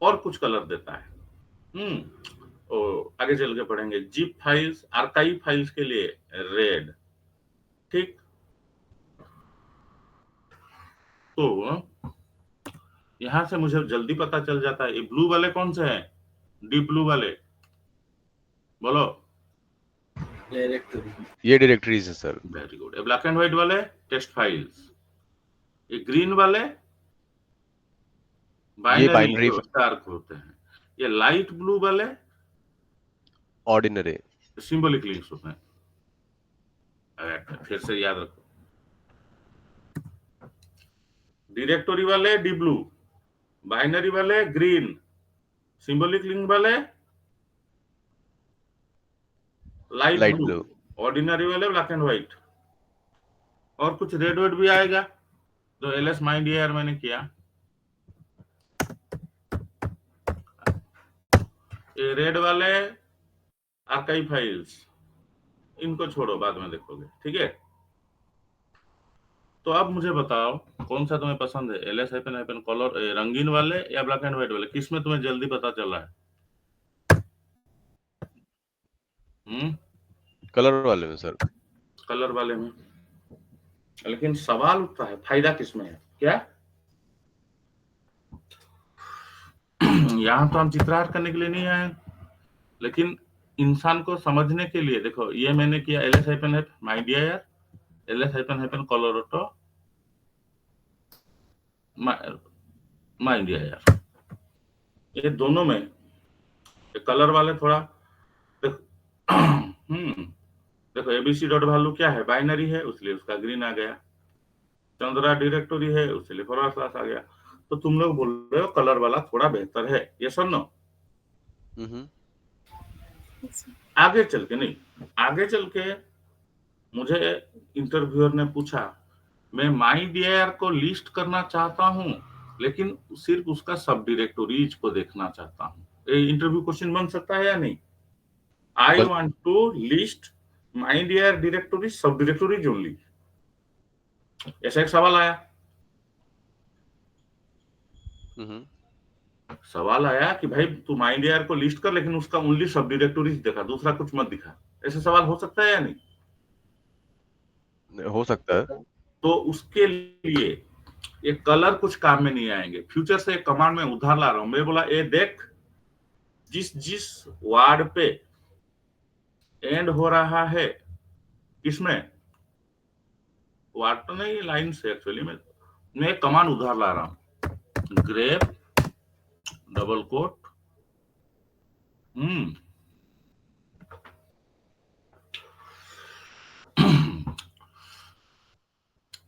और कुछ कलर देता है। और आगे चल के पढ़ेंगे जिप फाइल्स, आर्काइव फाइल्स के लिए रेड, ठीक। तो यहां से मुझे जल्दी पता चल जाता है ये ब्लू वाले कौन से हैं, डीप ब्लू वाले, बोलो। डायरेक्टरी, ये डायरेक्टरीज है सर। Very good. ये ब्लैक एंड व्हाइट वाले टेक्स्ट फाइल्स, ये ग्रीन वाले बाइनरी स्टार्क होते हैं, ये लाइट ब्लू वाले ऑर्डिनरी सिंबॉलिक लिंक्स होते हैं। फिर से याद रखो, डायरेक्टरी वाले डी ब्लू, बाइनरी वाले ग्रीन, सिंबॉलिक लिंक वाले लाइट ब्लू, ऑर्डिनरी वाले ब्लैक एंड व्हाइट, और कुछ रेड वेड भी आएगा। तो ls माइंड ईयर मैंने किया, ये रेड वाले आर्काइव फाइल्स, इनको छोड़ो, बाद में देखोगे, ठीक है। तो अब मुझे बताओ कौन सा तुम्हें पसंद है, ls-, कलर रंगीन वाले या ब्लैक एंड व्हाइट वाले, किसमें तुम्हें जल्दी पता चला है? कलर वाले में सर। कलर वाले में। लेकिन सवाल उठता है फायदा किसमें है, क्या? यहाँ तो हम चित्रार्थ करने के लिए नहीं आए, लेकिन इंसान को समझने के लिए। देखो ये मैंने किया ls-, my dear, ls-, colour auto, my dear, ये दोनों में ये कलर वाले थोड़ा देखो एबीसी डॉट वैल्यू क्या है, बाइनरी है, इसलिए उसका ग्रीन आ गया। चंद्रा डायरेक्टरी है, इसलिए फॉरवर्ड स्लैश आ गया। तो तुम लोग बोल रहे हो कलर वाला थोड़ा बेहतर है, ये सुन लो। आगे चल के नहीं, आगे चल के मुझे इंटरव्यूअर ने पूछा, मैं माई डियर को लिस्ट करना चाहता हूं, लेकिन सिर्फ उसका सब डायरेक्टरीज को देखना चाहता हूं। ये इंटरव्यू क्वेश्चन बन सकता है या नहीं? I want to list my dear directory, सब डायरेक्टरीज ओनली, ऐसा एक सवाल आया। सवाल आया कि भाई तू माई डियर को लिस्ट कर, लेकिन उसका ओनली सब डायरेक्टरीज दिखा, दूसरा कुछ मत दिखा। ऐसा सवाल हो सकता है या नहीं? हो सकता है। तो उसके लिए ये कलर कुछ काम में नहीं आएंगे। फ्यूचर से एक कमांड में उधार ला रहा हूं। मैं बोला ये देख, जिस वर्ड पे एंड हो रहा है, किसमें, वर्ड तो नहीं, लाइन से एक्चुअली मैं एक कमांड उधार ला रहा हूं, ग्रेप डबल कोट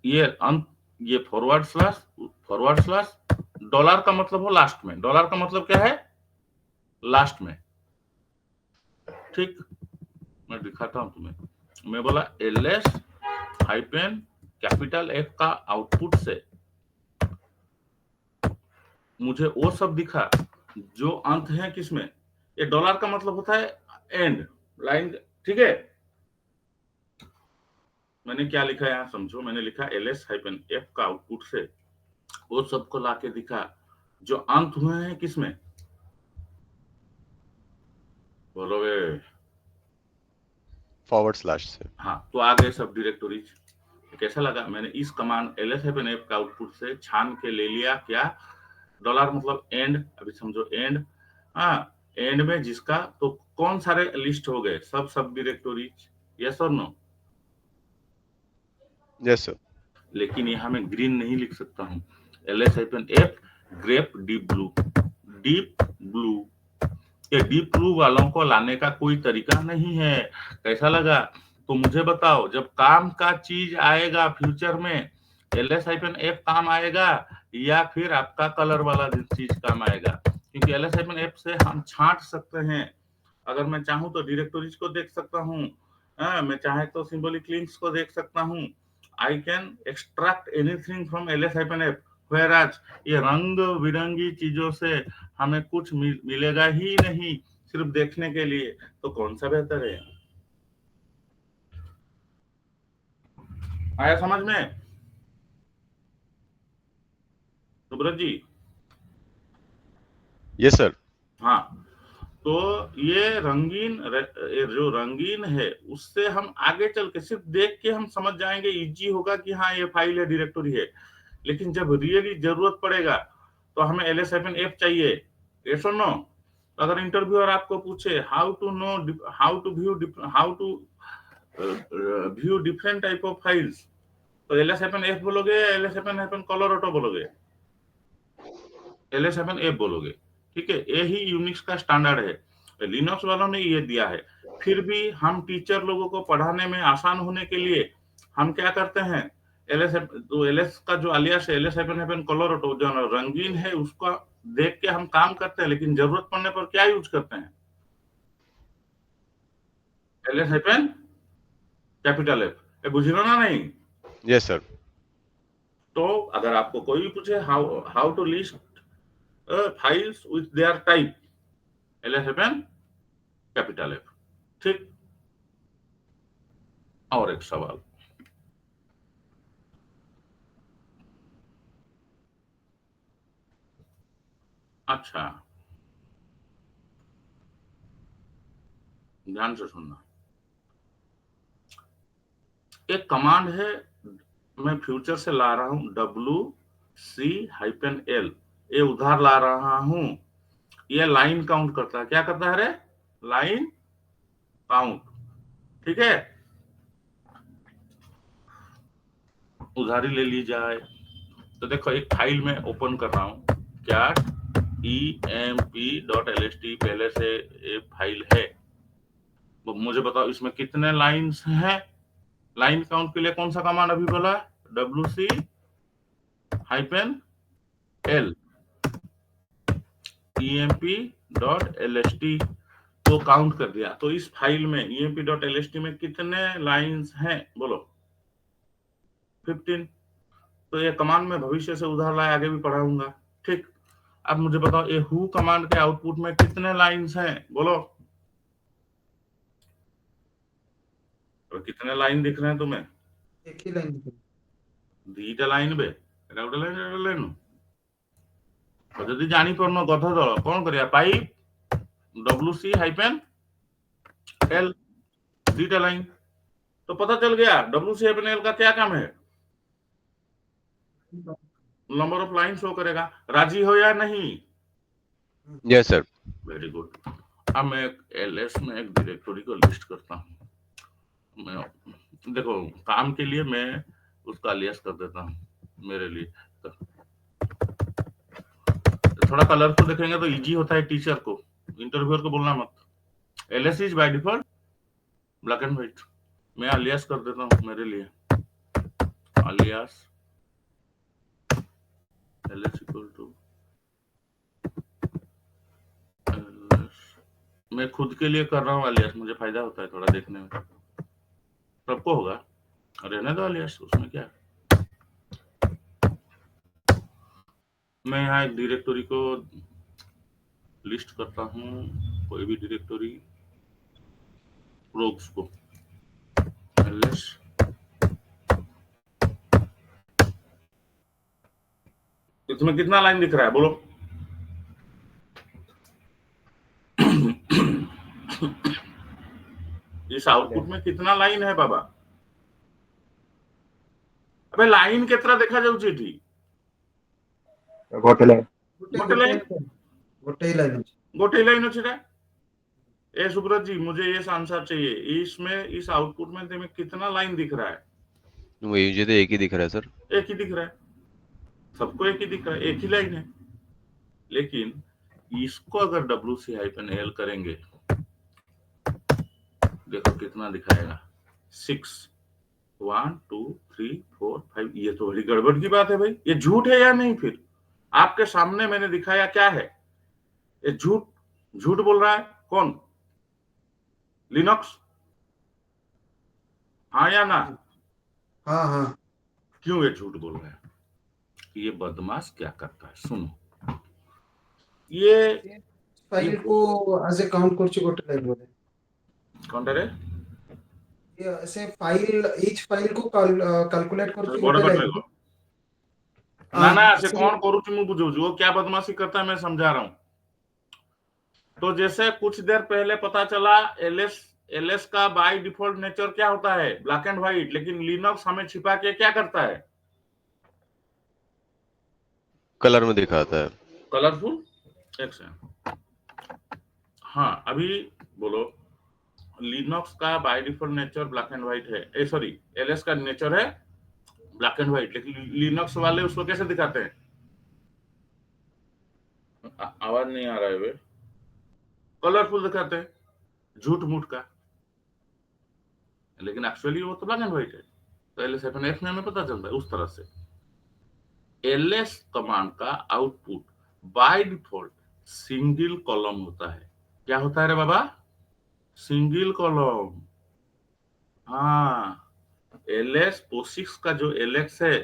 ये फॉरवर्ड स्लैश डॉलर का मतलब हो लास्ट में। डॉलर का मतलब क्या है, लास्ट में, ठीक। मैं दिखाता हूं तुम्हें। मैं बोला ls कैपिटल F का आउटपुट से मुझे वो सब दिखा जो अंत है किसमें। ये डॉलर का मतलब होता है एंड लाइन, ठीक है। मैंने क्या लिखा यहां समझो, मैंने लिखा ls-f का आउटपुट से वो सबको लाके दिखा जो अंत हुए हैं किसमें, बोलोगे? फॉरवर्ड स्लैश से। हाँ, तो आ गए सब डायरेक्टरीज। कैसा लगा? मैंने इस कमांड ls-f का आउटपुट से छान के ले लिया क्या, डॉलर मतलब एंड। अभी समझो एंड, हाँ एंड में जिसका, तो कौन सारे लिस्ट हो गए, सब डायरेक्टरीज, यस और नो? Yes sir. लेकिन यहाँ मैं ग्रीन नहीं लिख सकता हूँ। ls-f grep deep blue. ये डीप ब्लू वालों को लाने का कोई तरीका नहीं है। कैसा लगा? तो मुझे बताओ, जब काम का चीज आएगा फ्यूचर में, LS-F काम आएगा या फिर आपका कलर वाला चीज काम आएगा? क्योंकि LS-F से हम छांट सकते हैं। अगर मैं चाहूं तो डायरेक्टरीज को देख सकता हूँ, मैं चाहे तो सिंबॉलिक लिंक्स को देख सकता हूँ। I can extract anything from LS-F। Whereas ये रंग बिरंगी चीजों से हमें कुछ मिलेगा ही नहीं, सिर्फ देखने के लिए। तो कौन सा बेहतर है? आया समझ में सुब्रत जी? Yes sir. हाँ, तो ये जो रंगीन है, उससे हम आगे चल के सिर्फ देख के हम समझ जाएंगे, इजी होगा कि हाँ ये फाइल है, डायरेक्टरी है। लेकिन जब रियली जरूरत पड़ेगा तो हमें LS-F चाहिए। यस और नो? अगर इंटरव्यूअर आपको पूछे how to view different type of files, तो LS-F बोलोगे या LS-F कलर ऑटो बोलोगे? LS-F बोलोगे, ठीक है। ये ही यूनिक्स का स्टैंडर्ड है। लिनक्स वालों ने ये दिया है। फिर भी हम टीचर लोगों को पढ़ाने में आसान होने के लिए हम क्या करते हैं, LS का जो अलियास है LS-F कलर ऑटो, जो रंगीन है, उसका देख के हम काम करते हैं। लेकिन जरूरत पड़ने पर क्या यूज करते हैं? LS-F capital F। बुझ रहे ना? नहीं? Yes sir. तो अगर आपको कोई भी पूछे how to list files with their type, LS-F capital F। ठीक। और एक सवाल, अच्छा ध्यान से सुनना। एक कमांड है, मैं फ्यूचर से ला रहा हूं, WC-L। ये उधार ला रहा हूं। ये लाइन काउंट करता है। क्या करता है रे? लाइन काउंट, ठीक है। उधारी ले ली जाए तो देखो, एक फाइल में ओपन कर रहा हूं, क्या emp.lst पहले से एक फाइल है। तो मुझे बताओ इसमें कितने लाइंस हैं? लाइन काउंट के लिए कौन सा कमांड अभी बोला? WC-L emp.lst को काउंट कर दिया। तो इस फाइल में emp.lst में कितने लाइंस हैं? बोलो। 15। तो ये कमांड में भविष्य से उधार लाए, आगे भी पढ़ाऊंगा, ठीक। अब मुझे बताओ, ये हु कमांड के आउटपुट में कितने लाइंस हैं? बोलो। और कितने लाइन दिख रहे हैं तुम्हें? एक ही लाइन दिख दीटा लाइन बे, एटा गोटे लाइन, एटा लाइन। और यदि जानी परनो गध दल कौन करिया? पाइप WC-L दीटा लाइन। तो पता चल गया WC-L का क्या काम है? नंबर ऑफ लाइन शो करेगा। राजी हो या नहीं? Yes sir. Very good. अब मैं LS में एक डायरेक्टरी को लिस्ट करता हूँ। मैं देखो, काम के लिए मैं उसका अलियास कर देता हूँ मेरे लिए। थोड़ा कलरफुल देखेंगे तो इजी होता है टीचर को, इंटरव्यूअर को बोलना मत। LS is by default black and white. मैं अलियास कर देता हूँ मेरे लिए, alias LS equal to LS। मैं खुद के लिए कर रहा हूँ अलियास, मुझे फायदा होता है थोड़ा देखने में, सबको होगा। रहने दो अलियास, उसमें क्या है। मैं यहाँ एक डायरेक्टरी को लिस्ट करता हूँ, कोई भी डायरेक्टरी, प्रोग्स को LS। इसमें कितना लाइन दिख रहा है? बोलो। इस आउटपुट में कितना लाइन है बाबा? अबे लाइन केतरा देखा जाउची एठी? ଗୋଟେ ଲାଇନ୍। गोटे लाइन, ही लाइन ଅଛି। गोटे लाइन अच्छी रे। ए सुब्रत जी, मुझे ये आंसर चाहिए। इसमें इस आउटपुट में तुम्हें कितना लाइन दिख रहा है? मुझे तो एक ही दिख रहा है सर। एक ही दिख रहा है, सबको एक ही दिख रहा है, एक ही लाइन है। लेकिन इसको अगर WC-L करेंगे, देखो कितना दिखाएगा, 6 1 2 3 4 5। ये तो बड़ी गड़बड़ की बात है भाई, ये झूठ है या नहीं? फिर आपके सामने मैंने दिखाया क्या है, ये झूठ झूठ बोल रहा है कौन? लिनक्स? हाँ या ना? हाँ हाँ क्यों ये झूठ बोल रहा है? ये बदमाश क्या करता है, सुनो। ये फाइल को एज ए काउंट करछि गोटे लाइन बोले कौन रे? ये ऐसे फाइल ईच फाइल को कैलकुलेट करछि बड़े गोटे बड़े लाइन को ना ना से ऐसे कौन करूँ मैं बुझू, वो क्या बदमाशी करता है मैं समझा रहा हूँ। तो जैसे कुछ देर पहले पता चला एलएस का बाय डिफॉल्ट नेचर क्या होता है, ब्लैक एंड व्हाइट, लेकिन लिनक्स हमें छिपा के क्या करता है, कलर में दिखाता है। कलरफुल। एक सेकंड, हाँ अभी बोलो, लिनक्स का by default nature black and white है, सॉरी एलएस का नेचर है ब्लैक एंड व्हाइट, लेकिन लिनक्स वाले उसको कैसे दिखाते हैं? आवाज नहीं आ रहा है वे, कलरफुल दिखाते हैं, झूठ मूठ का, लेकिन एक्चुअली वो तो ब्लैक एंड व्हाइट है। तो LS-F में हमें पता चलता है उस तरह से। ls कमांड का output by default single column होता है। क्या होता है रे बाबा? Single column. हाँ, ls POSIX का जो LX है,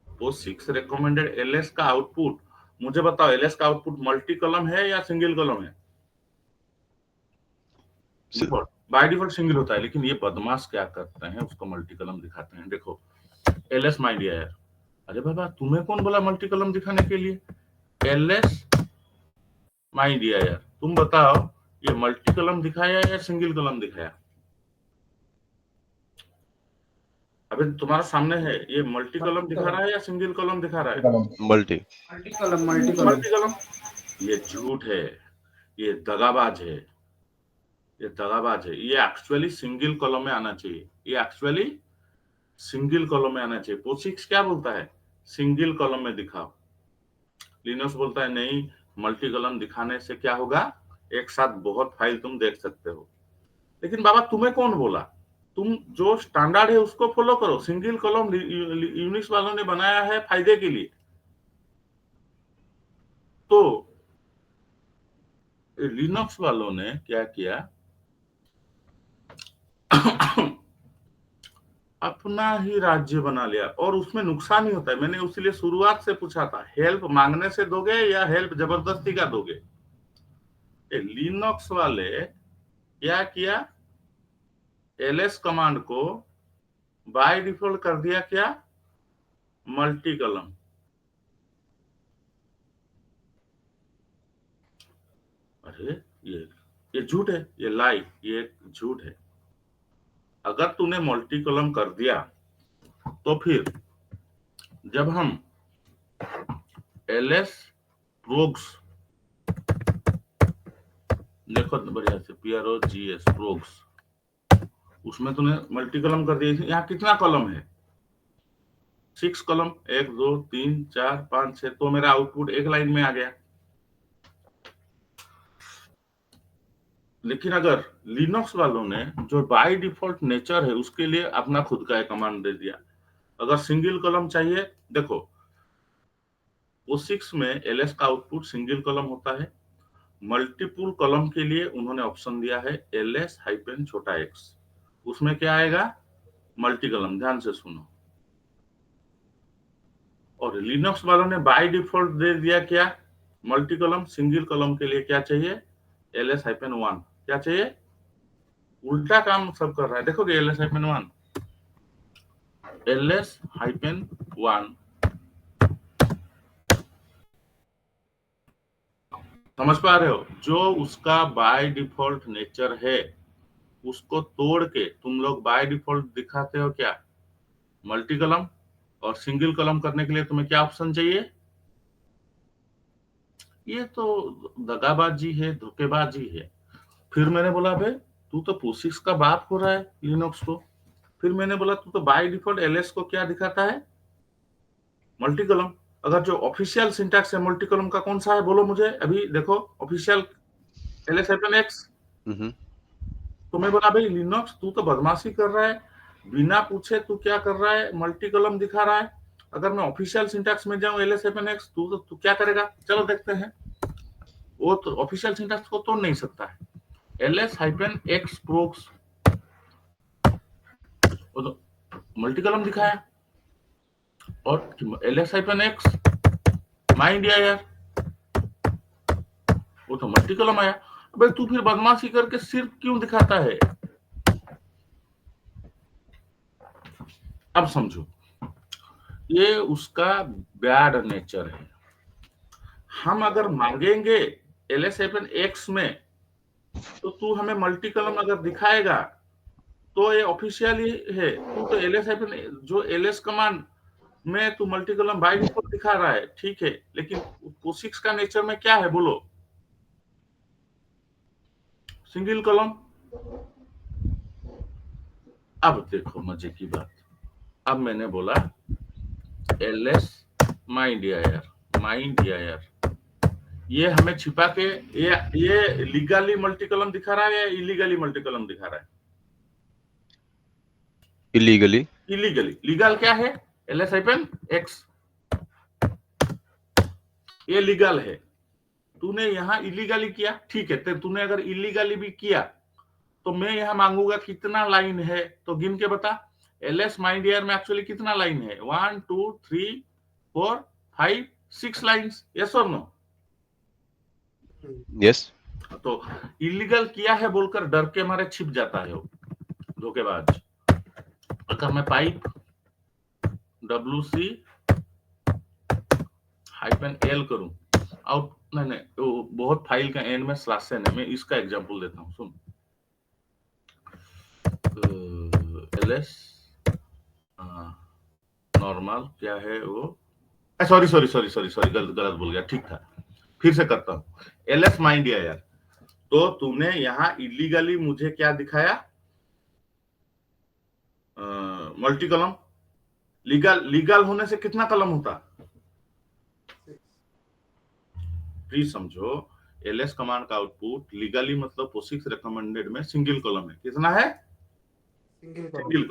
POSIX रिकमेंडेड ls का आउटपुट, मुझे बताओ ls का आउटपुट मल्टी कॉलम है या सिंगल कॉलम है? डिफॉल्ट बाय डिफॉल्ट सिंगल होता है, लेकिन ये बदमाश क्या करते हैं, उसको मल्टी कॉलम दिखाते हैं। देखो ls माय डियर, अरे बाबा तुम्हें कौन बोला मल्टी कॉलम दिखाने के लिए? ls माय डियर, तुम बताओ ये मल्टी कॉलम दिखाया या सिंगल कॉलम दिखाया? अबे तुम्हारे सामने है, ये मल्टी कॉलम दिखा रहा है या सिंगल कॉलम दिखा रहा है? Multi. Multi column multi column. ये झूठ है, ये दगाबाज है, ये दगाबाज है। ये एक्चुअली सिंगल कॉलम में आना चाहिए, ये एक्चुअली सिंगल कॉलम में आना चाहिए। POSIX क्या बोलता है? सिंगल कॉलम में दिखाओ। लिनक्स बोलता है नहीं, मल्टी कॉलम दिखाने से क्या होगा, एक साथ बहुत फाइल तुम देख सकते हो। लेकिन बाबा तुम्हें कौन बोला? तुम जो स्टैंडर्ड है उसको फॉलो करो। सिंगल कॉलम यूनिक्स वालों ने बनाया है फायदे के लिए। तो लिनक्स वालों ने क्या किया, अपना ही राज्य बना लिया, और उसमें नुकसान ही होता है। मैंने उसलिए शुरुआत से पूछा था, हेल्प मांगने से दोगे या हेल्प जबरदस्ती का दोगे? लिनक्स वाले क्या किया, ls कमांड को बाय डिफॉल्ट कर दिया क्या, मल्टी कॉलम। अरे ये झूठ है, ये लाई, ये झूठ है। अगर तूने मल्टी कॉलम कर दिया तो फिर जब हम ls प्रोग्स, देखो बढ़िया से PROGS प्रोग्स, उसमें तूने मल्टी कॉलम कर दिया। यहाँ कितना कॉलम है? 6 कॉलम, 1 2 3 4 5 6, तो मेरा आउटपुट एक लाइन में आ गया। लेकिन अगर लिनक्स वालों ने जो बाय डिफॉल्ट नेचर है उसके लिए अपना खुद का एक कमांड दे दिया। अगर सिंगल कॉलम चाहिए, देखो POSIX में ls का आउटपुट सिंगल कॉलम होता है। मल्टीपल कॉलम के लिए उन्होंने ऑप्शन दिया है ls-x, उसमें क्या आएगा, मल्टी कॉलम। ध्यान से सुनो। और लिनक्स वालों ने बाय डिफॉल्ट दे दिया क्या, मल्टी कॉलम। सिंगल कॉलम के लिए क्या चाहिए, ls-1। क्या चाहिए? उल्टा काम सब कर रहा है। देखोगे ls-1, ls-1, समझ पा रहे हो? जो उसका बाय डिफॉल्ट नेचर है उसको तोड़ के तुम लोग बाय डिफॉल्ट दिखाते हो क्या, मल्टी कॉलम। और सिंगल कॉलम करने के लिए तुम्हें क्या ऑप्शन चाहिए? ये तो दगाबाजी है, धोखेबाजी है। फिर मैंने बोला बे तू तो POSIX का बाप हो रहा है लिनक्स को। फिर मैंने बोला तू तो बाय डिफॉल्ट ls को क्या दिखाता है, मल्टी कॉलम। अगर जो ऑफिशियल सिंटैक्स है मल्टी कॉलम का कौन सा है बोलो मुझे अभी। देखो ऑफिशियल ls-x। तो मैं बोला भाई लिनक्स तू तो बदमाशी कर रहा है, बिना पूछे तू क्या कर रहा है, मल्टी कॉलम दिखा रहा है। अगर मैं ऑफिशियल सिंटैक्स में जाऊं ls-x तू क्या करेगा, चलो देखते हैं। वो तो ऑफिशियल सिंटैक्स को तोड़ नहीं सकता है। ls-x procs वो तो मल्टी कॉलम दिखाया, और ls-x MyIndia वो तो मल्टी कॉलम आया। अबे तू फिर बदमाशी करके सिर्फ क्यों दिखाता है। अब समझो, ये उसका बैड नेचर है। हम अगर मांगेंगे ls-x में तो तू हमें मल्टी कॉलम अगर दिखाएगा तो ये ऑफिशियल ही है। तू तो जो ls कमांड में तू मल्टी कॉलम बाय डिफॉल्ट दिखा रहा है, ठीक है, लेकिन POSIX का नेचर में क्या है बोलो, सिंगल कॉलम। अब देखो मजे की बात, अब मैंने बोला ls MyIndia ये हमें छिपा के ये लीगली मल्टी कॉलम दिखा रहा है या इलीगली मल्टी कॉलम दिखा रहा है। इलीगली। लीगल क्या है, ls-x ये लीगल है। तूने यहाँ इलीगली किया, ठीक है, तो तूने अगर इलीगली भी किया तो मैं यहाँ मांगूंगा कितना लाइन है, तो गिन के बता। ls MyIndia में एक्चुअली कितना लाइन है, 1 2 3 4 5 6 लाइन्स, यस और नो। यस। तो इलीगल किया है बोलकर डर के मारे छिप जाता है वो धोखेबाज। अगर मैं पाइप wc -l करूं, आउट नहीं वो बहुत फाइल का एंड में स्लैश है, मैं इसका एग्जांपल देता हूं, सुन। ls नॉर्मल क्या है वो, सॉरी गलत बोल गया, ठीक था, फिर से करता हूं। ls MyIndia तो तूने यहाँ इलीगली मुझे क्या दिखाया, मल्टी कॉलम। लीगल होने से कितना कॉलम होता, प्लीज समझो। ls कमांड का आउटपुट लीगली मतलब POSIX रिकमेंडेड में सिंगल कॉलम है, कितना है, सिंगल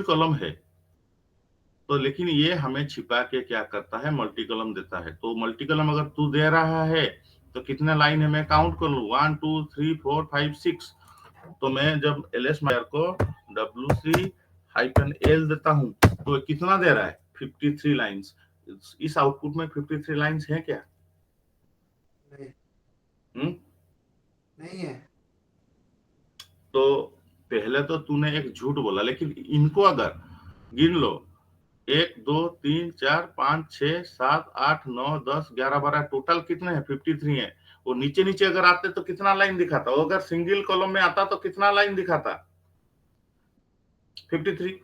कॉलम है। तो लेकिन ये हमें छिपा के क्या करता है, मल्टी कॉलम देता है। तो मल्टी कॉलम अगर तू दे रहा है तो कितने लाइन है मैं काउंट कर लूं, 1 2 3 4 5 6। तो मैं जब ls MyIndia को wc-l देता हूं तो कितना दे रहा है, 53 लाइंस। इस आउटपुट में 53 लाइंस है क्या, नहीं है। तो पहले तो तूने एक झूठ बोला, लेकिन इनको अगर गिन लो, 1 2 3 4 5 6 7 8 9 10 11 12 टोटल कितने हैं, 53 है। वो नीचे नीचे अगर आते तो कितना लाइन दिखाता, वो अगर सिंगल कॉलम में आता तो कितना लाइन दिखाता, 53।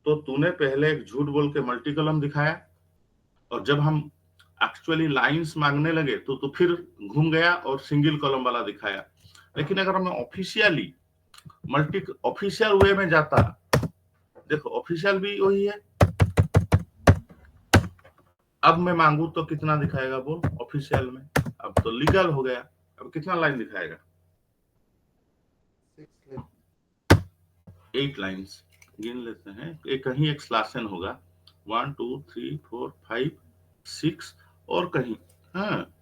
तो तूने पहले एक झूठ बोल के मल्टी कॉलम दिखाया, और जब हम एक्चुअली लाइंस मांगने लगे तो फिर घूम गया और सिंगल कॉलम वाला दिखाया। लेकिन अगर मैं ऑफिशियली ऑफिशियल वे में जाता, देखो ऑफिशियल भी वही है, अब मैं मांगू तो कितना दिखाएगा बोल ऑफिशियल में, अब तो लीगल हो गया, अब कितना लाइन दिखाएगा, 8 लाइंस। गिन लेते हैं, एक कहीं एक स्लैशन होगा, 1 2 3 4 5 6 और कहीं, हाँ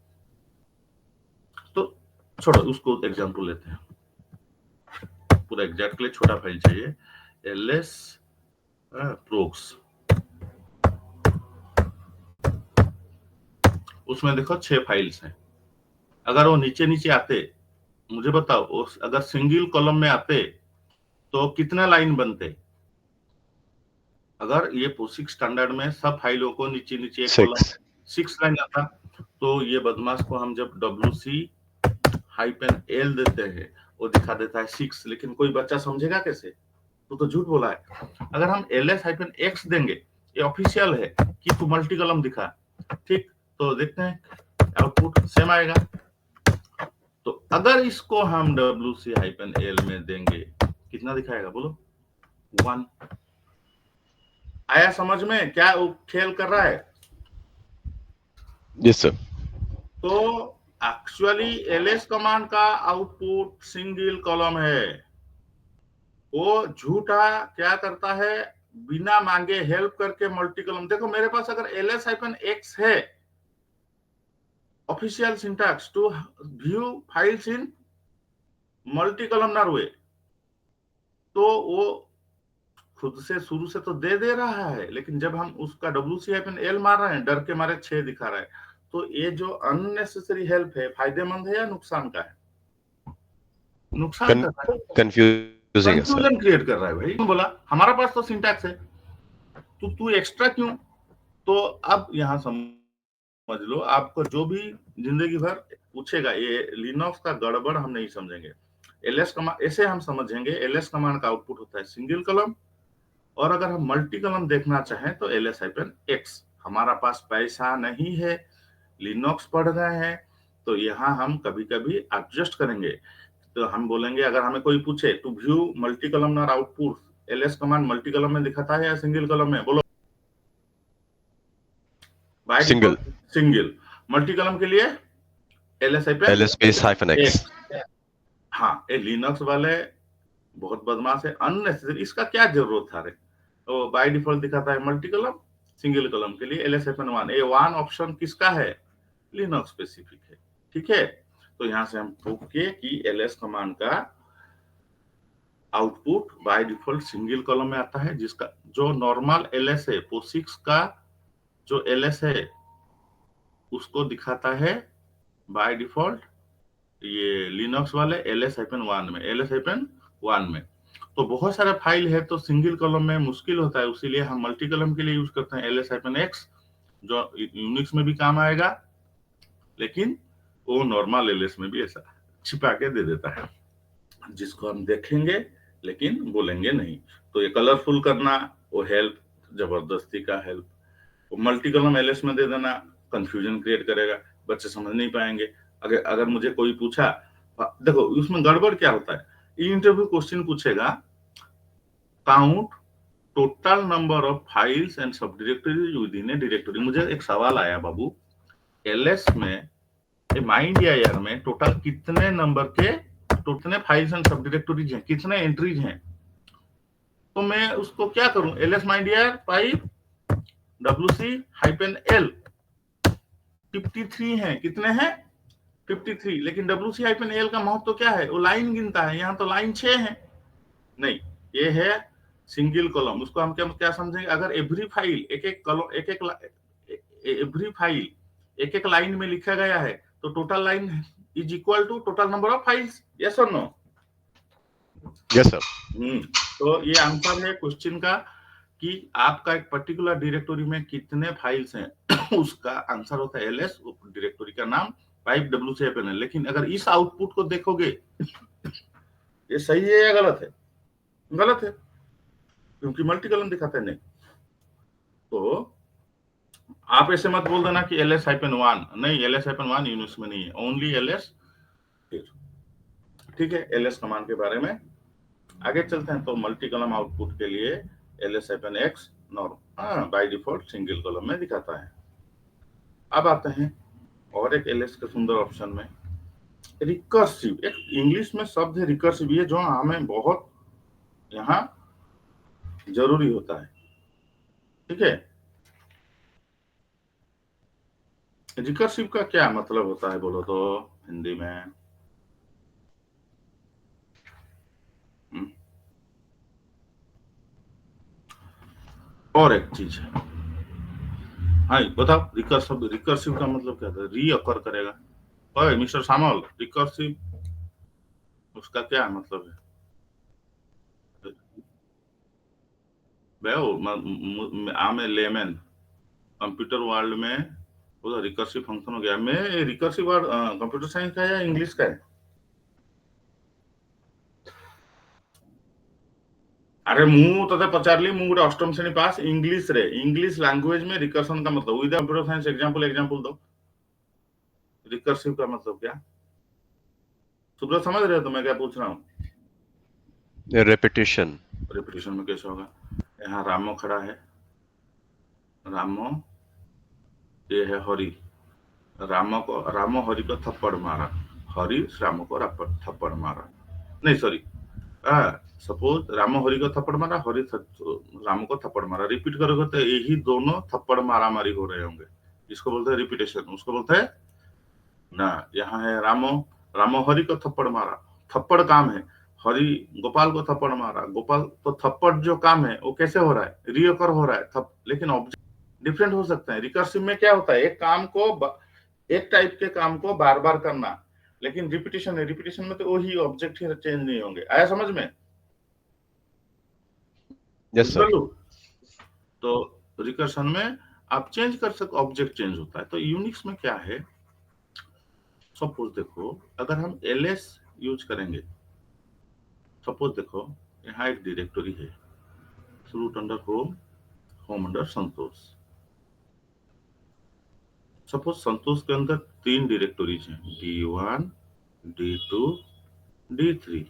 तो छोड़ो, उसको एग्जांपल लेते हैं। पूरा एग्जैक्टली छोटा फाइल चाहिए, ls procs, उसमें देखो 6 फाइल्स हैं। अगर वो नीचे नीचे आते, मुझे बताओ, अगर सिंगल कॉलम में आते तो कितना लाइन बनते, अगर ये POSIX स्टैंडर्ड में सब फाइलों को नीचे नीचे एक कॉलम 6 लाइन आता, तो ये बदमाश को हम जब wc-l देते हैं वो दिखा देता है 6, लेकिन कोई बच्चा समझेगा कैसे, तो झूठ बोला है। अगर हम ls-x देंगे, ये ऑफिशियल है कि तू मल्टी कॉलम दिखा, ठीक, तो देखते हैं आउटपुट सेम आएगा। तो अगर इसको हम wc-l में देंगे कितना दिखाएगा बोलो, 1। आया समझ में क्या वो खेल कर रहा है? Yes sir. तो एक्चुअली एलएस कमांड का आउटपुट सिंगल कॉलम है। वो झूठा क्या करता है, बिना मांगे हेल्प करके मल्टी कॉलम। देखो मेरे पास अगर ls-x है, official syntax to view files in multi columnar way, तो वो खुद से शुरू से तो दे रहा है, लेकिन जब हम उसका wc-l मार रहे हैं, डर के मारे 6 दिखा रहा है। तो ये जो अननेसेसरी हेल्प है, फायदेमंद है या नुकसान का है? नुकसान का है, कंफ्यूजिंग है सर। कंफ्यूजन क्रिएट कर रहा है भाई। बोला हमारा पास तो सिंटैक्स है, तू एक्स्ट्रा क्यों? तो अब यहां समझ लो, आपको जो भी जिंदगी भर पूछेगा, ये लिनक्स का गड़बड़ हम नहीं समझेंगे। एलएस कमांड ऐसे हम समझेंगे, एलएस कमांड का आउटपुट होता है सिंगल कॉलम, और अगर हम मल्टी कॉलम देखना चाहें तो ls-x। हमारा पास पैसा नहीं है, लिनक्स पढ़ रहे हैं, तो यहाँ हम कभी कभी एडजस्ट करेंगे। तो हम बोलेंगे, अगर हमें कोई पूछे to view multi columnar output, LS command multi column में दिखाता है या सिंगल कॉलम में? बोलो। By single. Single. Multi column के लिए ls-x। हाँ, ये लिनक्स वाले बहुत बदमाश है, अननेसेसरी। इसका क्या जरूरत था रे? तो बाय डिफॉल्ट दिखाता है मल्टी कॉलम, सिंगल कॉलम के लिए ls-1। ये वन ऑप्शन किसका है? लिनक्स स्पेसिफिक है, ठीक है। तो यहां से हम प्रूव किए कि ls कमांड का output by default single column में आता है, जिसका जो नॉर्मल ls है, POSIX का जो ls है उसको दिखाता है बाय डिफॉल्ट ये लिनक्स वाले ls-1 में, ls-1 में। तो बहुत सारे फाइल है, तो सिंगल कॉलम में मुश्किल होता है, उसीलिए हम मल्टी कॉलम के लिए यूज करते हैं ls-x, जो यूनिक्स में भी काम आएगा, लेकिन वो नॉर्मल ls में भी ऐसा छिपा के दे देता है, जिसको हम देखेंगे लेकिन बोलेंगे नहीं। तो ये कलरफुल करना, वो हेल्प, जबरदस्ती का हेल्प। मल्टी कॉलम ls में दे देना कंफ्यूजन क्रिएट करेगा, बच्चे समझ नहीं पाएंगे। अगर मुझे कोई पूछा, देखो उसमें गड़बड़ क्या होता है, इंटरव्यू क्वेश्चन पूछेगा, count total number of files and sub directories within a directory. मुझे एक सवाल आया, बाबू एलएस में माइंडियर में टोटल कितने नंबर के, कितने फाइल्स एंड सब डायरेक्टरीज हैं, कितने एंट्रीज हैं? तो मैं उसको क्या करूं, ls माइंडियर पाइप wc-l 53 है। कितने हैं? 53। लेकिन wc-l का महत्व तो क्या है? वो लाइन गिनता है, यहाँ तो लाइन 6 है। नहीं, ये है सिंगल कॉलम। उसको हम क्या समझेंगे, अगर एवरी फाइल एवरी फाइल एक लाइन में लिखा गया है, तो total line is equal to total number of files. Yes और नो? Yes sir. तो ये आंसर है क्वेश्चन का कि आपका एक पर्टिकुलर डायरेक्टरी में कितने फाइल्स हैं उसका आंसर होता है ls, डायरेक्टरी का नाम पाइप wc-l। लेकिन अगर इस आउटपुट को देखोगे, ये सही है या गलत है? गलत है, क्योंकि मल्टी कॉलम दिखाता है। नहीं, तो आप ऐसे मत बोल देना कि ls-1 नहीं, ls-1 यूनिक्स में नहीं है, ओनली ls। ठीक है, ls कमांड के बारे में आगे चलते हैं। तो मल्टी कॉलम आउटपुट के लिए ls-x bye default single column में दिखाता है। अब आते हैं और एक ls के सुंदर ऑप्शन में, रिकर्सिव। एक इंग्लिश में शब्द है रिकर्सिव, ये जो हमें बहुत यहाँ जरूरी होता है, ठीक है। रिकर्सिव का क्या मतलब होता है बोलो तो हिंदी में? और एक चीज है, हाँ बताओ, रिकर्सिव का मतलब क्या था? री अकर करेगा। ओए मिस्टर सामल, रिकर्सिव उसका क्या मतलब है? आम ए लेमन, कंप्यूटर वर्ल्ड में वो रिकर्सिव फंक्शन हो गया। मैं रिकर्सिव वर्ड कंप्यूटर साइंस का या इंग्लिश का है? अरे मु तते पचारली, मु गोटे अष्टम श्रेणी पास, इंग्लिश रे, इंग्लिश लैंग्वेज में रिकर्सन का मतलब विद कंप्यूटर साइंस एग्जांपल दो। रिकर्सिव का मतलब क्या? सुब्रत समझ रहे हो तो मैं क्या पूछ रहा हूँ? रेपिटेशन। रेपिटेशन में कैसे होगा? यहाँ रामो खड़ा है, रामो, ये है हरि, रामो हरि को थप्पड़ मारा, हरि रामो को थप्पड़ मारा, नहीं सॉरी, सपोज रामो हरि को थप्पड़ मारा, हरि रामो को थप्पड़ मारा, रिपीट करोगे तो यही दोनों थप्पड़ मारा मारी हो रहे होंगे, इसको बोलते हैं रिपीटेशन, उसको बोलते हैं ना। यहाँ है रामो हरि को थप्पड़ मारा, थप्पड़ काम है, हरि गोपाल को थप्पड़ मारा, गोपाल तो थप्पड़ जो काम है वो कैसे हो रहा है, रिओकर हो रहा है, लेकिन ऑब्जेक्ट डिफरेंट हो सकते हैं। रिकर्सिव में क्या होता है, एक काम को एक टाइप के काम को बार बार करना, लेकिन रिपीटेशन है, रिपीटेशन में तो वही ऑब्जेक्ट ही चेंज नहीं होंगे। आया समझ में? Yes sir. तो रिकर्शन में आप चेंज कर सकते, ऑब्जेक्ट चेंज होता है। तो यूनिक्स में क्या है, सपोज देखो अगर हम ls यूज करेंगे, सपोज देखो यहाँ एक डायरेक्टरी है, रूट अंडर होम अंडर संतोष। सपोज संतोष के अंदर 3 डायरेक्टरीज हैं, D1, D2, D3।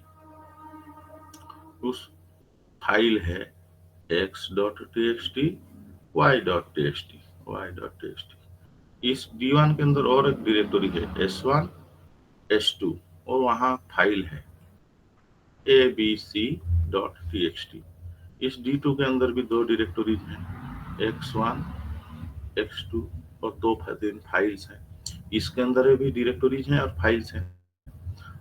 उस फाइल है x.txt, y.txt। इस D1 के अंदर और एक डायरेक्टरी है S1, S2, और वहां फाइल है abc.txt। इस D2 के अंदर भी 2 डायरेक्टरीज हैं, x1, x2, और 2 फाइल्स हैं। इसके अंदर भी डायरेक्टरीज हैं और फाइल्स हैं।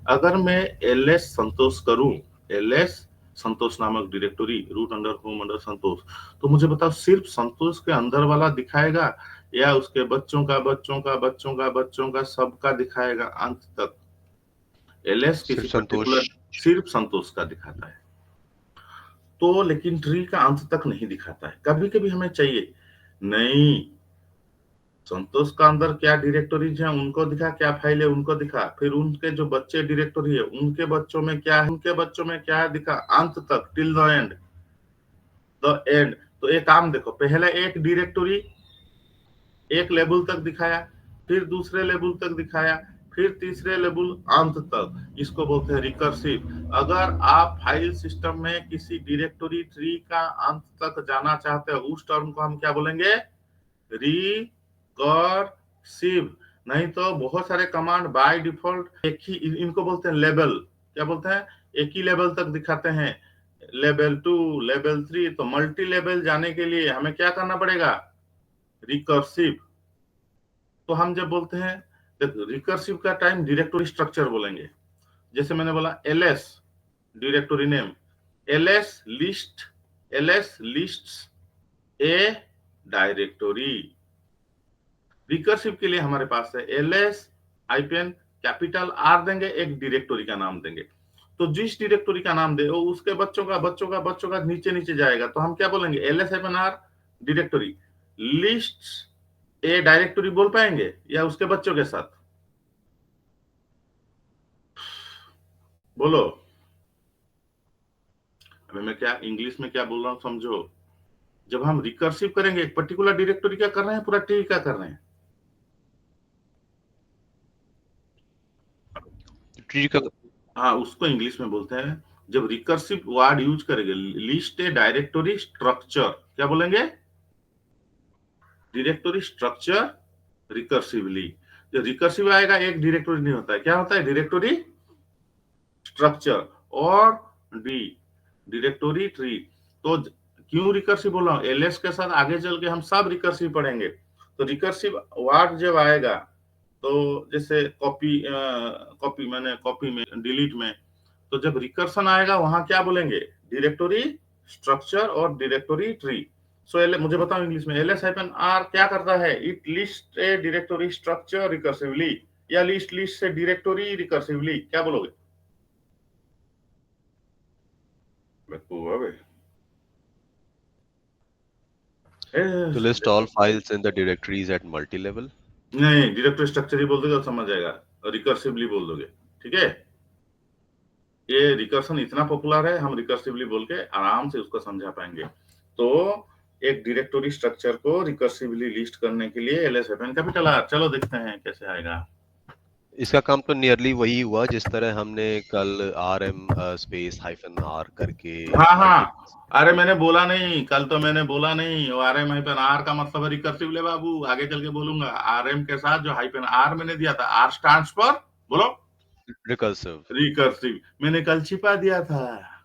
अगर मैं ls संतोष करूं, ls संतोष नामक directory root under home under Santosh, तो मुझे बताओ सिर्फ संतोष के अंदर वाला दिखाएगा या उसके बच्चों का बच्चों का बच्चों का बच्चों का सबका दिखाएगा अंत तक? ls किसी पर्टिकुलर सिर्फ संतोष का दिखाता है, तो लेकिन ट्री का अंत तक नहीं दिखाता है। कभी कभी हमें चाहिए नहीं, संतोष का अंदर क्या डायरेक्टरीज है उनको दिखा, क्या फाइल है उनको दिखा, फिर उनके जो बच्चे डायरेक्टरी है उनके बच्चों में क्या है, उनके बच्चों में क्या है दिखा, अंत तक, टिल द एंड। तो एक काम देखो, पहले एक डायरेक्टरी एक लेवल तक दिखाया, फिर दूसरे लेवल तक दिखाया, फिर तीसरे लेवल अंत तक, इसको बोलते हैं रिकर्सिव। अगर आप फाइल सिस्टम में किसी डायरेक्टरी ट्री का अंत तक जाना चाहते हो, उस टर्म को हम क्या बोलेंगे, रिकर्सिव। नहीं तो बहुत सारे कमांड बाय डिफॉल्ट एक ही, इनको बोलते हैं लेवल, क्या बोलते हैं, एक ही लेवल तक दिखाते हैं, लेवल 2, लेवल 3। तो मल्टी लेवल जाने के लिए हमें क्या करना पड़ेगा, रिकर्सिव। तो हम जब बोलते हैं रिकर्सिव का टाइम डायरेक्टरी स्ट्रक्चर बोलेंगे। जैसे मैंने बोला ls directory name, ls lists ए डायरेक्टरी। रिकर्सिव के लिए हमारे पास है ls कैपिटल R देंगे, एक डायरेक्टरी का नाम देंगे। तो जिस डायरेक्टरी का नाम दे वो उसके बच्चों का बच्चों का बच्चों का नीचे नीचे जाएगा। तो हम क्या बोलेंगे, ls R डायरेक्टरी लिस्ट्स ए डायरेक्टरी बोल पाएंगे या उसके बच्चों के साथ, बोलो। अभी मैं क्या इंग्लिश में क्या बोल रहा हूं समझो। जब हम रिकर्सिव करेंगे एक पर्टिकुलर डायरेक्टरी क्या कर रहे हैं, पूरा ट्री क्या कर रहे हैं, ट्री का। हाँ उसको इंग्लिश में बोलते हैं, जब रिकर्सिव वर्ड यूज करेंगे, लिस्ट ए डायरेक्टरी स्ट्रक्चर, क्या बोलेंगे, डायरेक्टरी स्ट्रक्चर रिकर्सिवली। जो रिकर्सिव आएगा एक डायरेक्टरी नहीं होता है, क्या होता है, डायरेक्टरी स्ट्रक्चर और डायरेक्टरी ट्री। तो क्यों रिकर्सिव बोल रहा हूं, ls के साथ आगे चल के हम सब रिकर्सिव पढ़ेंगे। तो रिकर्सिव वर्ड जब आएगा, तो जैसे कॉपी में डिलीट में, तो जब रिकर्सन आएगा वहां क्या बोलेंगे, डायरेक्टरी स्ट्रक्चर और डायरेक्टरी ट्री। सो मुझे बताओ इंग्लिश में, ls-r क्या करता है, it list A directory structure recursively या लिस्ट से डायरेक्टरी रिकर्सिवली, क्या बोलोगे? To list all files in the directories at multi-level. नहीं, डायरेक्टरी स्ट्रक्चर ही बोल दोगे तो समझ जाएगा, रिकर्सिवली बोल दोगे, ठीक है। ये रिकर्सन इतना पॉपुलर है, हम रिकर्सिवली बोल के आराम से उसको समझा पाएंगे। तो एक डायरेक्टरी स्ट्रक्चर को रिकर्सिवली लिस्ट करने के लिए ls कैपिटल R। चलो देखते हैं कैसे आएगा। इसका काम तो नियरली वही हुआ जिस तरह हमने कल RM स्पेस -R करके हाँ हाँ, multi- अरे मैंने बोला नहीं, कल तो मैंने बोला नहीं। वो RM हाइपन आर का मतलब है रिकर्सिव ले बाबू, आगे चल के बोलूंगा। RM के साथ जो हाइपन आर मैंने दिया था, आर स्टैंड्स फॉर, बोलो, recursive। रिकर्सिव, मैंने कल छिपा दिया था।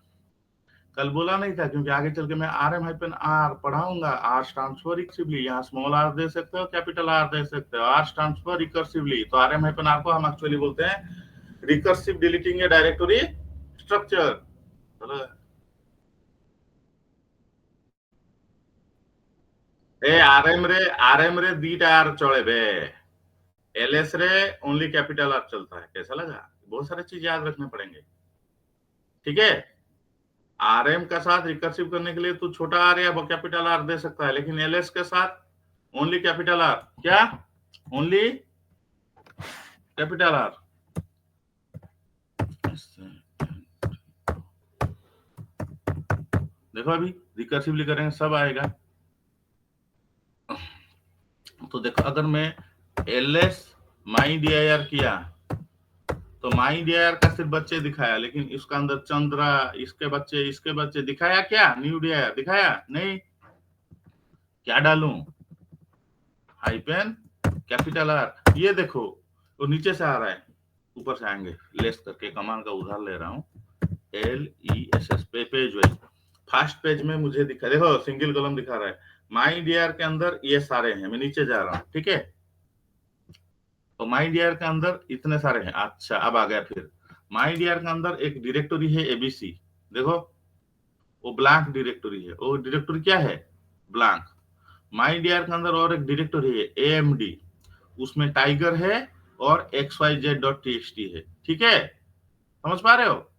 कल बोला नहीं था, क्योंकि आगे चल के मैं RM हाइपन आर पढ़ाऊंगा। आर स्टैंड्स फॉर रिकर्सिवली, यहाँ स्मॉल आर दे सकते हो, कैपिटल आर दे सकते हो। आर स्टैंड्स फॉर रिकर्सिवली, तो RM हाइपन आर को हम एक्चुअली बोलते हैं रिकर्सिव डिलीटिंग ए डायरेक्टरी स्ट्रक्चर। ए आरएम रे दीटा आर चले बे, एलएस रे ओनली कैपिटल आर चलता है। कैसा लगा? बहुत सारे चीज याद रखने पड़ेंगे, ठीक है। आरएम का साथ रिकर्सिव करने के लिए तू छोटा आर या कैपिटल आर दे सकता है, लेकिन एलएस के साथ ओनली कैपिटल आर। क्या? Only capital R. देखो अभी रिकर्सिवली करेंगे सब आएगा। तो देखो, अगर मैं एलएस माई डीआईआर किया तो माई डीआईआर का सिर्फ बच्चे दिखाया, लेकिन इसका अंदर चंद्रा, इसके बच्चे दिखाया क्या? न्यू डीआईआर दिखाया नहीं। क्या डालूं? Hyphen capital R. ये देखो, वो नीचे से आ रहा है, ऊपर से आएंगे। लेस करके कमांड का उधार ले रहा हूँ। LESS पे पेज वाइज फर्स्ट पेज में मुझे दिखा, देखो सिंगल कॉलम दिखा रहा है। माई डीआईआर के अंदर ये सारे हैं, मैं नीचे जा रहा हूँ, ठीक है। तो माई डीआईआर के अंदर इतने सारे हैं। अच्छा, अब आ गया फिर माई डीआईआर के अंदर एक डायरेक्टरी है ABC। देखो, वो ब्लैंक डायरेक्टरी है। वो डायरेक्टरी क्या है? ब्लैंक। माई डीआईआर के अंदर और एक डायरेक्टरी है AMD, उसमें टाइगर है और xyz.txt है, ठीक है। समझ पा रहे हो?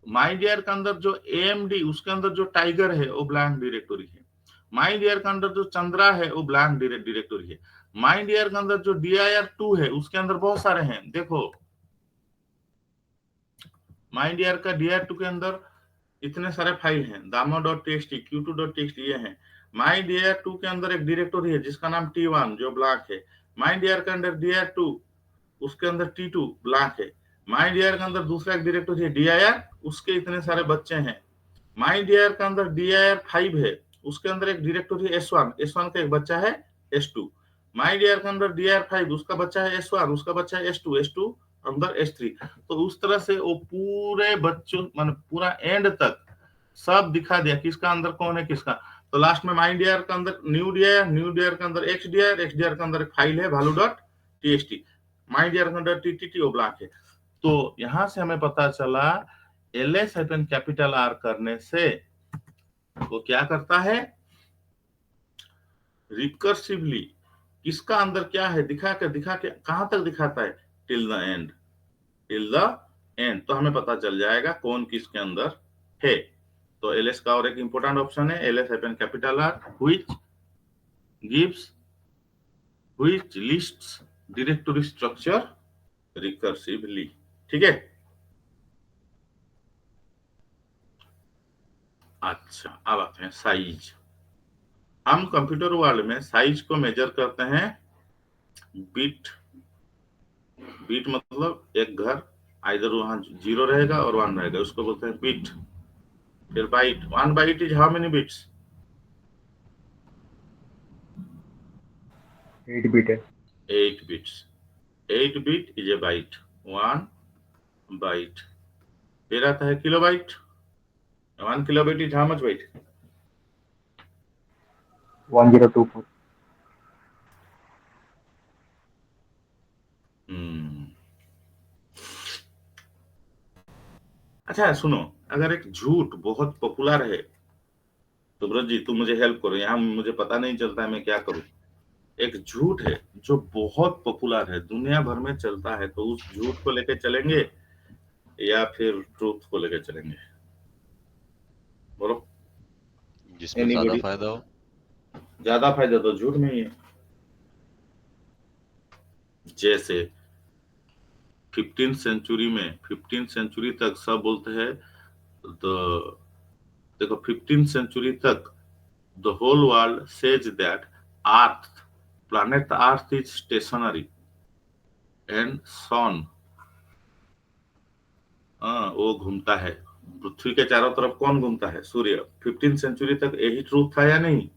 माई डीआईआर के अंदर जो AMD, उसके अंदर जो टाइगर है वो ब्लैंक डायरेक्टरी है। माई डीआईआर के अंदर जो चंद्रा है वो ब्लैंक डायरेक्टरी है। माई डीआईआर के अंदर जो DIR2 है उसके अंदर बहुत सारे हैं। देखो, माई डीआईआर का DIR2 के अंदर इतने सारे फाइल हैं, damo.txt, q2.txt, ये हैं। माई डीआईआर2 के अंदर एक डायरेक्टरी है जिसका नाम T1 जो ब्लैंक है। माई डीआईआर के अंदर DIR2, उसके अंदर T2 ब्लैंक है। माई डीआईआर के अंदर दूसरा एक डायरेक्टरी है DIR, उसके इतने सारे बच्चे हैं। माई डीआईआर के अंदर DIR5 है, उसके अंदर एक डायरेक्टरी है S1 का एक बच्चा है S2। माई डीआईआर के अंदर DIR5, उसका बच्चा है S1, उसका बच्चा है S2 अंदर S3। तो उस तरह से वो पूरे बच्चों, मान पूरा एंड तक सब दिखा दिया किसका अंदर कौन है किसका। तो लास्ट में माई डीआईआर के अंदर न्यू डीआईआर के अंदर XDIR के अंदर एक फाइल है value.txt, माई डीआईआर के अंदर TTT वो ब्लॉक है। तो यहां से हमें पता चला LS कैपिटल R करने से वो क्या करता है? रिकर्सिवली किसका अंदर क्या है दिखा के कहां तक दिखाता है? Till the end. तो हमें पता चल जाएगा कौन किसके अंदर है। तो LS का और एक इंपॉर्टेंट ऑप्शन है LS capital R, which lists directory structure recursively, ठीक है। अच्छा, अब आते हैं साइज। हम कंप्यूटर वर्ल्ड में साइज को मेजर करते हैं बिट मतलब एक घर, आइदर वहां 0 रहेगा और 1 रहेगा, उसको बोलते हैं बिट। फिर byte, 1 byte is how many bits? 8 bit है। 8 bits. 8 bit is a byte, 1 byte. फिर आता है kilobyte. 1 kilobyte is how much byte? 1024। अच्छा सुनो, अगर एक झूठ बहुत पॉपुलर है तो ब्रज जी तुम मुझे हेल्प करो, यहाँ मुझे पता नहीं चलता है मैं क्या करूं। एक झूठ है जो बहुत पॉपुलर है, दुनिया भर में चलता है, तो उस झूठ को लेके चलेंगे या फिर ट्रूथ को लेके चलेंगे? बोलो। जिसमें ज्यादा Anybody? फायदा हो। ज्यादा फायदा तो झूठ में ही है। जैसे 15th सेंचुरी तक सब बोलते हैं, तो देखो 15th सेंचुरी तक the whole world says that planet Earth is stationary, and sun, वो घूमता है पृथ्वी के चारों तरफ। कौन घूमता है? सूर्य। 15th सेंचुरी तक यही ट्रूथ था या नहीं?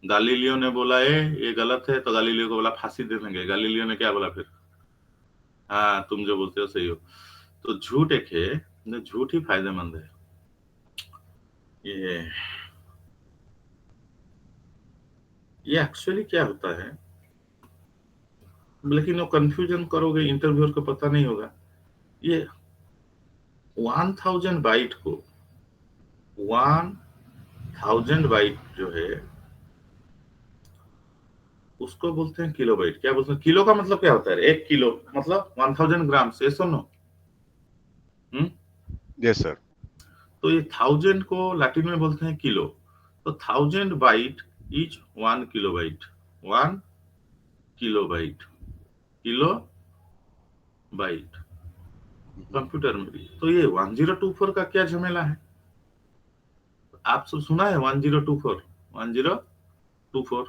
गालीलियो ने बोला ये गलत है, तो गालीलियो को बोला फांसी दे देंगे। गालीलियो ने क्या बोला फिर? हाँ, तुम जो बोलते हो सही हो। तो झूठ एक है, झूठ ही फायदेमंद है। ये एक्चुअली क्या होता है, लेकिन वो कंफ्यूजन करोगे, इंटरव्यूअर को पता नहीं होगा। ये 1000 बाइट को 1000 बाइट जो है उसको बोलते हैं किलोबाइट। क्या बोलते हैं? किलो का मतलब क्या होता है? 1 किलो मतलब 1000 ग्राम से, सुनो। Yes sir. तो ये 1000 को लैटिन में बोलते हैं किलो। तो 1000 byte is 1 kilobyte. 1 kilobyte, kilobyte computer में भी। तो ये 1024 का क्या झमेला है? आप सब सुना है 1024? 1024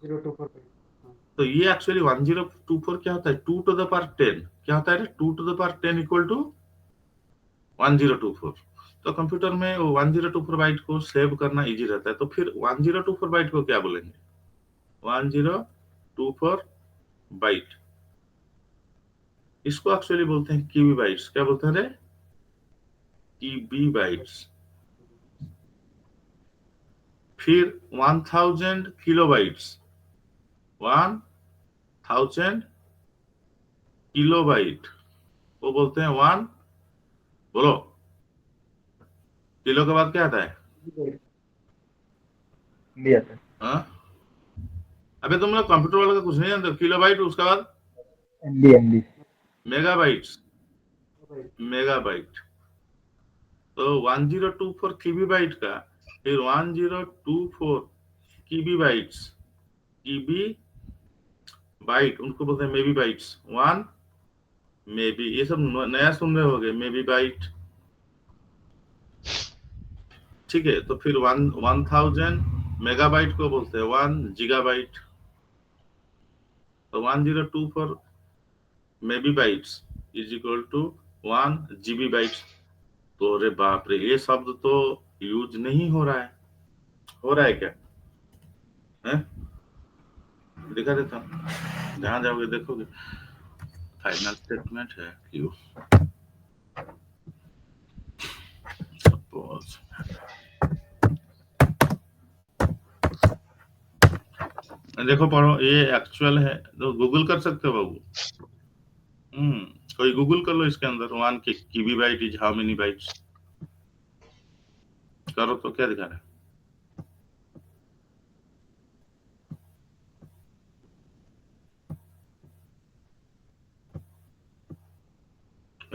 024 तो ये एक्चुअली 1024 क्या होता है? 2 to the power 10 क्या होता है? 2 to the power 10 equal to 1024। तो कंप्यूटर में वो 1024 बाइट को सेव करना इजी रहता है। तो फिर 1024 बाइट को क्या बोलेंगे? 1024 बाइट। इसको एक्चुअली बोलते हैं कीबी बाइट्स। क्या बोलते हैं रे? कीबी बाइट्स। फिर 1000 किलोबाइट्स, 1000 किलोबाइट वो बोलते हैं 1, बोलो किलो के बाद क्या आता है? लिया था हाँ? अबे तुम लोग कंप्यूटर वाले का कुछ नहीं जानते। किलोबाइट, उसके बाद एमबी मेगाबाइट्स, मेगाबाइट। तो 1024 कीबी बाइट का, फिर 1024 कीबी बाइट्स, कीबी बाइट उनको बोलते हैं मेबी बाइट्स। 1 मेबी, ये सब नया सुन रहे होगे, मेबी बाइट। ठीक है, तो फिर 1000 मेगाबाइट को बोलते हैं 1 गीगाबाइट। तो 1024 maybe bytes is equal to 1 GB bytes. तो अरे बाप रे, ये शब्द तो यूज नहीं हो रहा है। हो रहा है क्या? है? दिखा देता हूँ, जहां जाओगे देखोगे। फाइनल स्टेटमेंट है क्यू सपोज। देखो पढ़ो, ये एक्चुअल है तो गूगल कर सकते हो बाबू। कोई गूगल कर लो इसके अंदर 1 kibi byte is how many bytes. करो तो क्या दिखा रहा है?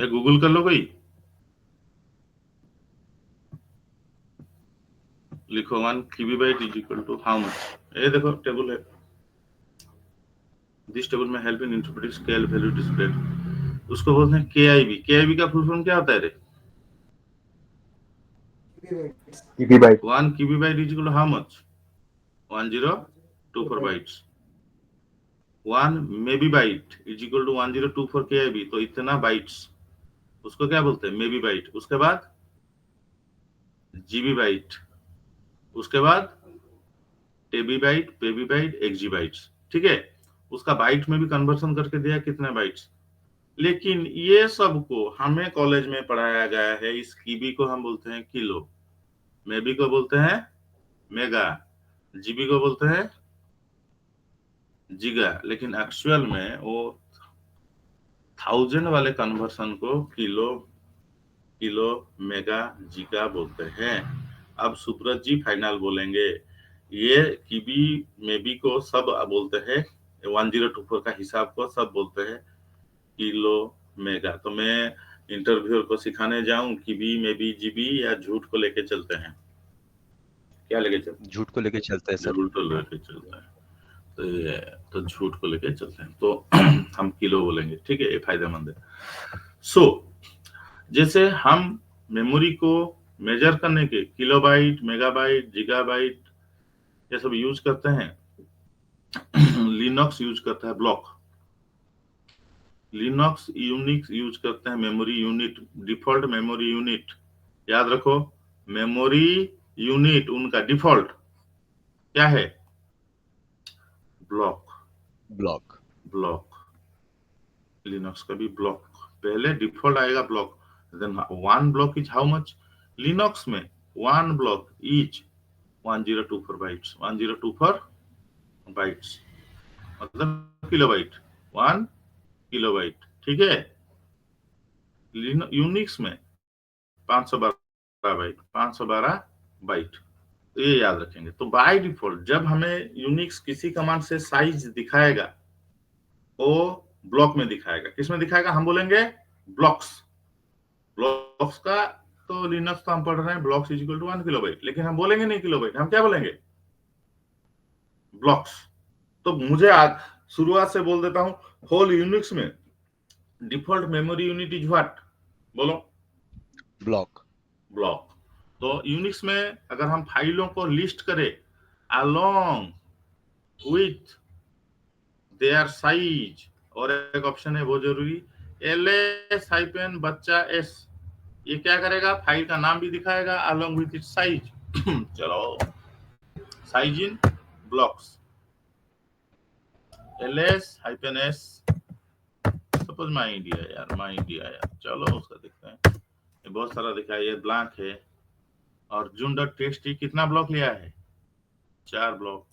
गूगल कर लो कोई, लिखो 1 kibi byte is equal to how much. ये देखो टेबल है। दिस टेबल में help in interpreting scale value display. उसको बोलते हैं केआईबी। केआईबी का फुल फॉर्म क्या होता है रे? Kibi byte 1 kibi byte is equal to how much? 1024 bytes. 1 mebi byte is equal to 1024 KIB. तो इतना बाइट्स, उसको क्या बोलते हैं? Mebi byte. उसके बाद जीबी बाइट, उसके बाद tebi byte, pebi byte, exbi bytes. ठीक है, उसका बाइट में भी कन्वर्सन करके दिया कितने बाइट्स। लेकिन ये सब को हमें कॉलेज में पढ़ाया गया है। इस कीबी को हम बोलते हैं किलो, मेबी को बोलते हैं मेगा, जीबी को बोलते हैं जिगा। लेकिन एक्चुअल में वो 1000 वाले कन्वर्सन को किलो, किलो, मेगा, जिगा बोलते हैं। अब सुब्रत जी फाइनल बोलेंगे। ये कीबी मेबी को सब बोलते हैं, 1024 का हिसाब को सब बोलते हैं किलो, मेगा। तो मैं इंटरव्यूअर को सिखाने जाऊं कीबी मेबी जीबी, या झूठ को लेके चलते हैं? क्या लेके चलते हैं? झूठ को लेके चलते हैं सर। झूठ को लेके चलते हैं। तो ये, तो झूठ को लेके चलते हैं, तो हम किलो बोलेंगे। ठीक है, ये फायदेमंद है। सो जैसे हम मेमोरी को मेजर करने के किलोबाइट, मेगाबाइट, जिगाबाइट ये सब यूज करते हैं, लिनक्स यूज करता है ब्लॉक। लिनक्स यूनिक्स यूज करते हैं memory unit, default memory unit, याद रखो मेमोरी यूनिट उनका डिफॉल्ट क्या है, ब्लॉक, ब्लॉक। ब्लॉक। लिनक्स का भी ब्लॉक, पहले डिफॉल्ट आएगा block, then one block is how much, Linux में one block is 1024 bytes, 1024 bytes मतलब किलोबाइट, 1 किलोबाइट, ठीक है। यूनिक्स में 512 बाइट, 512 बाइट, तो ये याद रखेंगे। तो बाय डिफॉल्ट जब हमें यूनिक्स किसी कमांड से साइज दिखाएगा वो ब्लॉक में दिखाएगा, किसमें दिखाएगा, हम बोलेंगे ब्लॉक्स, ब्लॉक्स का तो लिनक्स तो हम पढ़ रहे हैं blocks is equal to 1 kilobyte, लेकिन हम बोलेंगे नहीं किलोबाइट, हम क्या बोलेंगे, ब्लॉक्स। तो मुझे आज शुरुआत से बोल देता हूं, होल यूनिक्स में default memory unit is what, बोलो, ब्लॉक। ब्लॉक। तो यूनिक्स में अगर हम फाइलों को लिस्ट करें अलोंग विथ देयर साइज, और एक ऑप्शन है वो जरूरी, ls बच्चा s, ये क्या करेगा, फाइल का नाम भी दिखाएगा अलोंग विथ इट्स साइज। चलो size in blocks, ls-s, suppose my India यार, माई इंडिया यार, चलो उसका देखते हैं, ये बहुत सारा दिखा है, ये ब्लैंक है, और june.txt कितना ब्लॉक लिया है, 4 ब्लॉक,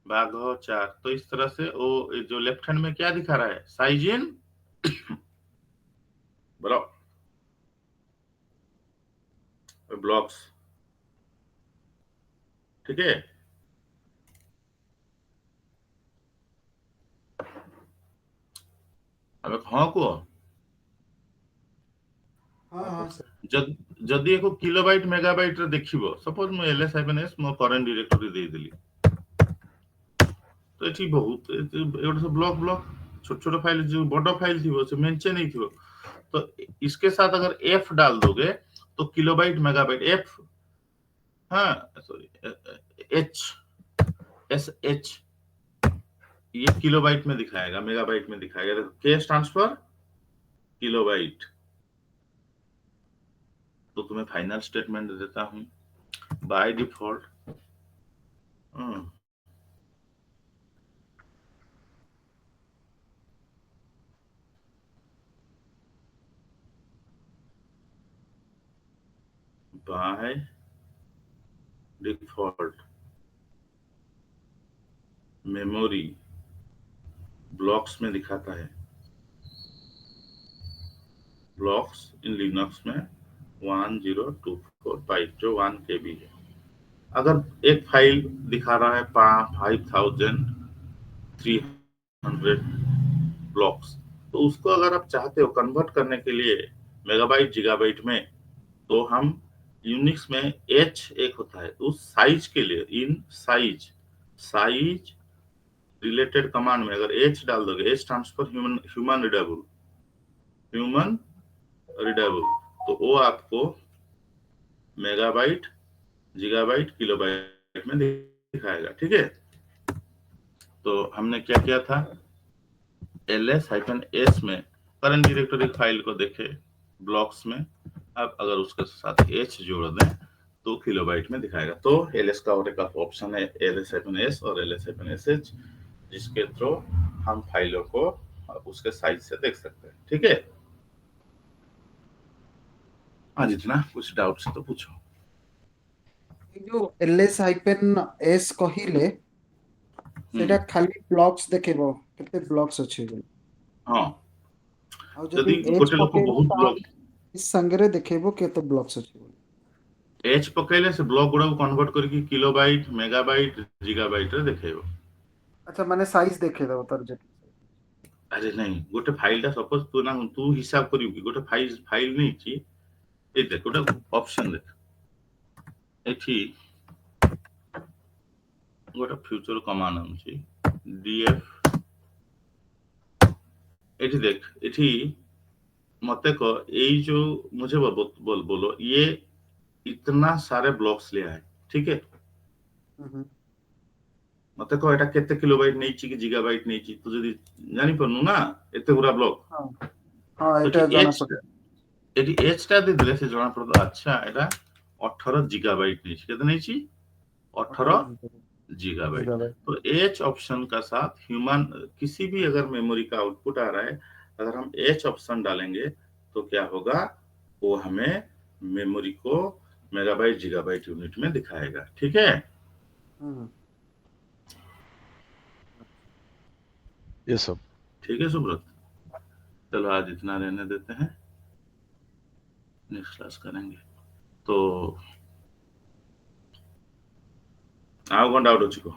बाघो 4, तो इस तरह से वो जो लेफ्ट हैंड में क्या दिखा रहा है, साइज इन ब्लॉक्स, ठीक है। अब हाँ को हाँ सर। ଯଦି एको किलोबाइट मेगाबाइट रे देखिबो, सपोज मैं ls-s मो करंट डायरेक्टरी दे देली, तो एठी बहुत एगोटे से ब्लॉक ब्लॉक छोट छोट फाइल, जो बड़ फाइल थी से मेंशन नहीं थी, तो इसके साथ अगर f डाल दोगे तो किलोबाइट मेगाबाइट, f, हाँ सॉरी, h, sh, ये किलोबाइट में दिखाएगा, मेगाबाइट में दिखाएगा। देखो k स्टैंड्स फॉर किलोबाइट। तो तुम्हें फाइनल स्टेटमेंट दे देता हूं, by default by default memory blocks में दिखाता है, ब्लॉक्स इन लिनक्स में 1024 बाइट जो 1 KB है। अगर एक फाइल दिखा रहा है 5300 ब्लॉक्स, तो उसको अगर आप चाहते हो कन्वर्ट करने के लिए मेगाबाइट जिगाबाइट में, तो हम यूनिक्स में h एक होता है, उस साइज के लिए in size, size related command में अगर h डाल दोगे, h stands for human readable, human readable, तो वो आपको मेगाबाइट जिगाबाइट किलोबाइट में दिखाएगा, ठीक है। तो हमने क्या किया था, ls-s में करंट डायरेक्टरी फाइल को देखे ब्लॉक्स में, अब अगर उसके साथ h जोड़ दें तो किलोबाइट में दिखाएगा। तो ls का और एक ऑप्शन है ls-s और ls-sh, जिसके थ्रू हम फाइलों को उसके साइज से देख सकते हैं, ठीक है। आज इतना, कुछ डाउट्स तो पूछो। जो ls-s कहिले सेटा खाली ब्लॉक्स देखेबो, केते ब्लॉक्स अछि बोली, हाँ, और जदि जदी h गोटे लोक पकेबो बहुत ता ब्लॉक, इस संगरे देखेबो केते ब्लॉक्स अछि बोली। h पकेले से ब्लॉक गुड़ा कन्वर्ट करके किलोबाइट मेगाबाइट जिगाबाइट रे देखेबो। अच्छा माने साइज देखे दो तर जे। अरे नहीं, गोटे फाइल सपोज तू ना तू हिसाब करियो कि गोटे फाइल नहीं छी, ए देख गोटे ऑप्शन देख, एठी गोटे फ्यूचर कमांड हमची df, एठी देख, एठी मते को एई जो मुझे बोलो ये इतना सारे ब्लॉक्स लिया है, ठीक है। मते को एटा केते किलोबाइट नेछि कि गीगाबाइट नेछि तू जदी जानि पनु ना एते पूरा ब्लॉक हाँ हाँ तो एटा कि जाना एच पड़े एटी एच टा दे देले से जଣା पड़तो अच्छा एटा 18 गीगाबाइट नेछि केते नेछि 18 गीगाबाइट। गीगाबाइट तो एच ऑप्शन का साथ ह्यूमन किसी भी अगर मेमोरी का आउटपुट आ रहा है अगर हम एच ऑप्शन डालेंगे तो क्या होगा वो हमें मेमोरी को मेगाबाइट गीगाबाइट यूनिट में दिखाएगा। ठीक है हम्म ये सब ठीक है सुब्रत, चलो आज इतना रहने देते हैं, नेक्स्ट क्लास करेंगे। तो ଆଉ କଣ ଡାଉଟ୍ ଅଛି କୁହ?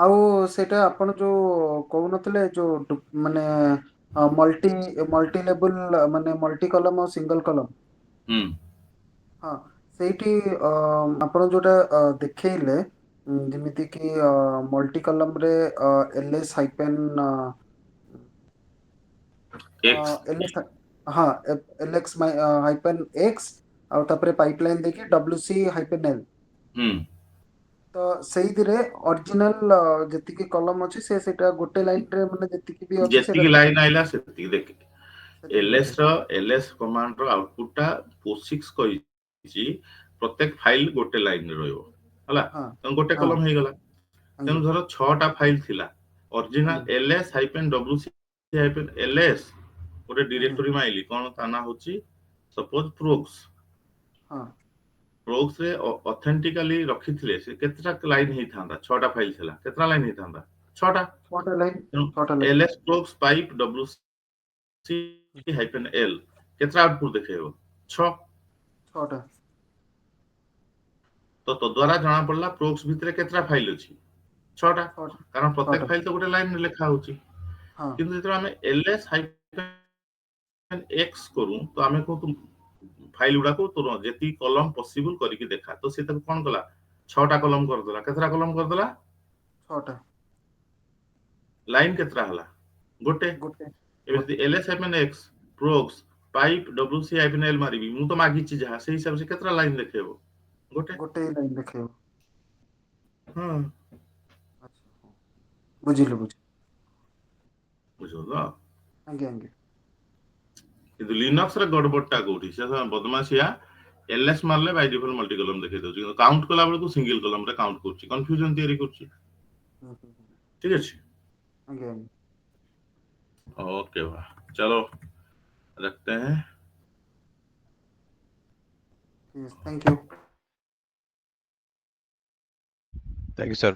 ଆଉ ସେଇଟା ଆପଣ ଯୋଉ କହୁନଥିଲେ ଯୋଉ ମାନେ ମଲ୍ଟି ମଲ୍ଟି ଲେବୁଲ ମାନେ ମଲ୍ଟି କଲମ ଆଉ ସିଙ୍ଗଲ କଲମ ହୁଁ ହଁ ସେଇଠି ଆପଣ ଯୋଉଟା ଦେଖେଇଲେ ଯେମିତି କି ମଲ୍ଟି କଲମରେ ଏଲ୍ଏସ୍ ହାଇପେନ୍ ଏକ୍ସ ଏଲ୍ଏସ୍ ହଁ ଏଲ୍ଏକ୍ସ ହାଇପେନ୍ ଏକ୍ସ ଆଉ ତାପରେ ପାଇପଲାଇନ୍ ଦେଇକି WC ହାଇପେନ୍ ଏଲ୍ ହୁଁ ତ ସେଇଥିରେ ଅରିଜିନାଲ ଯେତିକି କଲମ ଅଛି ସେ ସେଇଟା ଗୋଟେ ଲାଇନରେ ମାନେ ଯେତିକି ବି ଅଛି ସେଇଟା ଯେତିକି ଲାଇନ ଆଇଲା ସେତିକି ଦେଖ ସେତିକି ଏଲଏସ୍ ଦେଖେଇବ। ର ଏଲଏସ୍ କମାଣ୍ଡ ର ଆଉଟପୁଟ ଟା POSIX କହିଛି ପ୍ରତ୍ୟେକ ଫାଇଲ ଗୋଟେ ଲାଇନରେ ରହିବ ହେଲା, ହଁ ତେଣୁ ଗୋଟେ ହଁ କଲମ ହେଇଗଲା। ତେଣୁ ଆଜ୍ଞା ଧର 6ଟା ଫାଇଲ ଥିଲା ଅରିଜିନାଲ ଆଜ୍ଞା ls -wc -ls ଗୋଟେ ହୁଁ ହୁଁ ଡିରେକ୍ଟୋରୀ ମାଇଲି କଣ ତା ନା ହଉଛି ସପୋଜ ପ୍ରୋଗ୍ସ। ହଁ ପ୍ରୋଗ୍ସ ରେ ଅଥେଣ୍ଟିକାଲି ରଖିଥିଲେ ସେ କେତେଟା ଲାଇନ ହେଇଥାନ୍ତା, 6ଟା ଫାଇଲ ଥିଲା କେତେଟା ଲାଇନ ହେଇଥାନ୍ତା 6ଟା। ଛଅଟା ଲାଇନ୍ ତେଣୁ ଛଅଟା line ls progs pipe wc -l କେତେଟା ଆଉଟପୁଟ ଦେଖେଇବ 6। ଛଅଟା ତ ଦ୍ୱାରା ଜଣା ପଡିଲା ପ୍ରୋଗ୍ସ ଭିତରେ କେତେଟା ଫାଇଲ ଅଛି 6ଟା, ଛଅଟା କାରଣ ପ୍ରତ୍ୟେକ ଛଅଟା ଫାଇଲ ତ ଗୋଟେ ଲାଇନରେ ଲେଖା ହଉଛି। ହଁ କିନ୍ତୁ ଯେତେବେଳେ ଆମେ ls -x କରୁ ତ ଆମେ କହୁ ଫାଇଲ ଗୁଡାକୁ ତୋର ଯେତିକି କଲମ ପସିବଲ କରିକି ଦେଖା, ତ ସେ ତାକୁ କଣ କଲା 6ଟା କଲମ କରିଦେଲା। କେତେଟା କଲମ କରିଦେଲା? ଛଅଟା ଲାଇନ କେତେଟା ହେଲା? ଗୋଟେ। ଗୋଟେ ଏବେ ଯଦି ଗୋଟେ ls -x progs pipe wc -l ମାରିବି ମୁଁ ତ ମାଗିଛି ଯାହା ସେଇ ହିସାବରେ ସେ କେତେଟା ଲାଇନ ଦେଖେଇବ? ଗୋଟେ। ଗୋଟେ ଲାଇନ୍ ଦେଖେଇବ। ହଁ ଆଚ୍ଛା ହଁ ବୁଝିଲି ବୁଝିଲି ବୁଝିଲ ତ? ଆଜ୍ଞା ଆଜ୍ଞା କିନ୍ତୁ ଲିନକ୍ସ ରେ ଗଡବଡଟା କୋଉଠି, ସେ ବଦମାସିଆ ls ମାରିଲେ ବାଇ ଡିଫଲ୍ଟ ମଲ୍ଟି କଲମ ଦେଖେଇ ଦଉଛି, କିନ୍ତୁ କାଉଣ୍ଟ କଲା ବେଳକୁ ସିଙ୍ଗଲ କଲମ ରେ କାଉଣ୍ଟ କରୁଛି, କନଫ୍ୟୁଜନ ତିଆରି କରୁଛି। ହୁଁ। ठीक ଅଛି ଆଜ୍ଞା ଆଜ୍ଞା ओके भाई चलो रखते हैं। Thank you thank you sir.